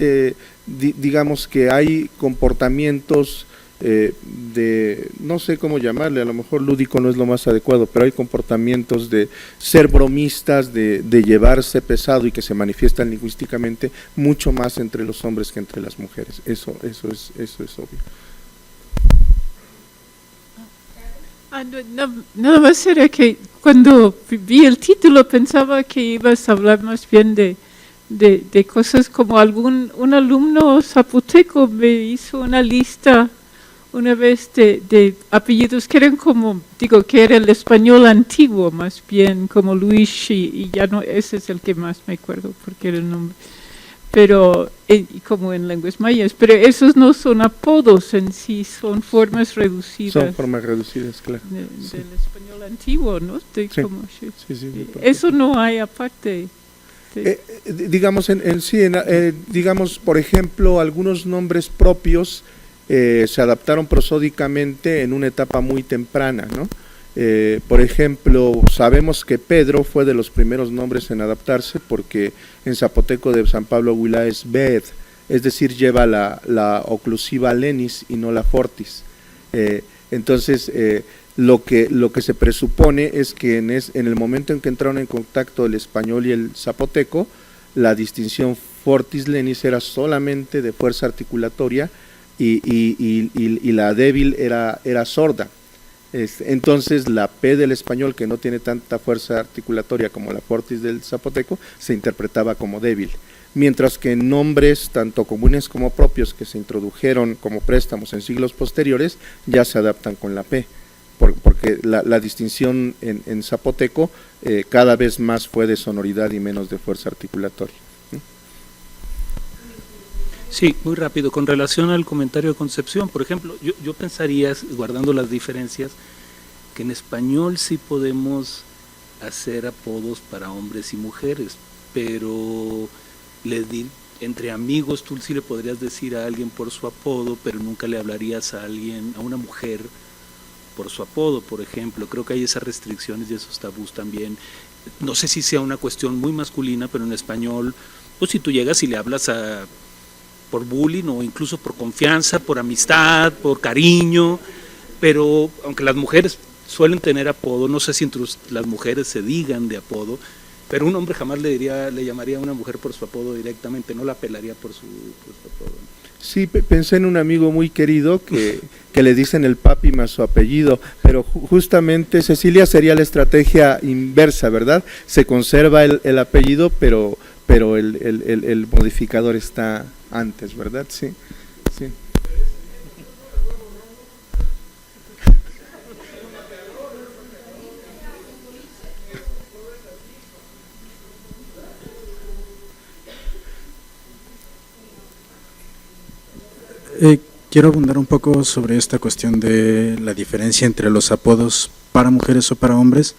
digamos que hay comportamientos no sé cómo llamarle, a lo mejor lúdico no es lo más adecuado, pero hay comportamientos de ser bromistas, de llevarse pesado y que se manifiestan lingüísticamente mucho más entre los hombres que entre las mujeres. Eso es obvio. Nada más era que cuando vi el título pensaba que ibas a hablar más bien de cosas como un alumno zapoteco me hizo una lista una vez de apellidos que eran como, digo, que era el español antiguo más bien, como Luis y ya no, ese es el que más me acuerdo porque era el nombre, pero como en lenguas mayas, pero esos no son apodos en sí, son formas reducidas. Son formas reducidas, claro. Del español antiguo, ¿no? Sí. Eso no hay aparte. Digamos, digamos, por ejemplo, algunos nombres propios se adaptaron prosódicamente en una etapa muy temprana, ¿no? Por ejemplo, sabemos que Pedro fue de los primeros nombres en adaptarse porque en zapoteco de San Pablo Huilá es Bed, es decir, lleva la oclusiva lenis y no la fortis. Entonces, lo que se presupone es que en el momento en que entraron en contacto el español y el zapoteco, la distinción fortis lenis era solamente de fuerza articulatoria y la débil era sorda. Entonces la P del español, que no tiene tanta fuerza articulatoria como la fortis del zapoteco, se interpretaba como débil, mientras que en nombres tanto comunes como propios que se introdujeron como préstamos en siglos posteriores ya se adaptan con la P, porque la distinción en zapoteco cada vez más fue de sonoridad y menos de fuerza articulatoria. Sí, muy rápido. Con relación al comentario de Concepción, por ejemplo, yo pensaría, guardando las diferencias, que en español sí podemos hacer apodos para hombres y mujeres, pero entre amigos tú sí le podrías decir a alguien por su apodo, pero nunca le hablarías a una mujer por su apodo, por ejemplo. Creo que hay esas restricciones y esos tabús también. No sé si sea una cuestión muy masculina, pero en español, pues si tú llegas y le hablas por bullying o incluso por confianza, por amistad, por cariño, pero aunque las mujeres suelen tener apodo, no sé si entre las mujeres se digan de apodo, pero un hombre jamás le llamaría a una mujer por su apodo directamente, no la apelaría por su apodo. Sí, pensé en un amigo muy querido que le dicen el papi más su apellido, pero justamente Cecilia sería la estrategia inversa, ¿verdad? Se conserva el apellido, pero el modificador está antes, ¿verdad? Sí. Quiero abundar un poco sobre esta cuestión de la diferencia entre los apodos para mujeres o para hombres,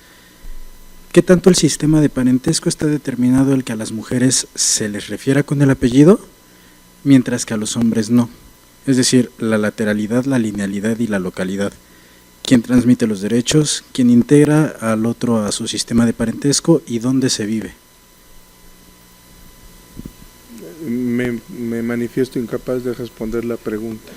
¿qué tanto el sistema de parentesco está determinado el que a las mujeres se les refiera con el apellido, mientras que a los hombres no? Es decir, la lateralidad, la linealidad y la localidad. ¿Quién transmite los derechos? ¿Quién integra al otro a su sistema de parentesco? ¿Y dónde se vive? Me manifiesto incapaz de responder la pregunta.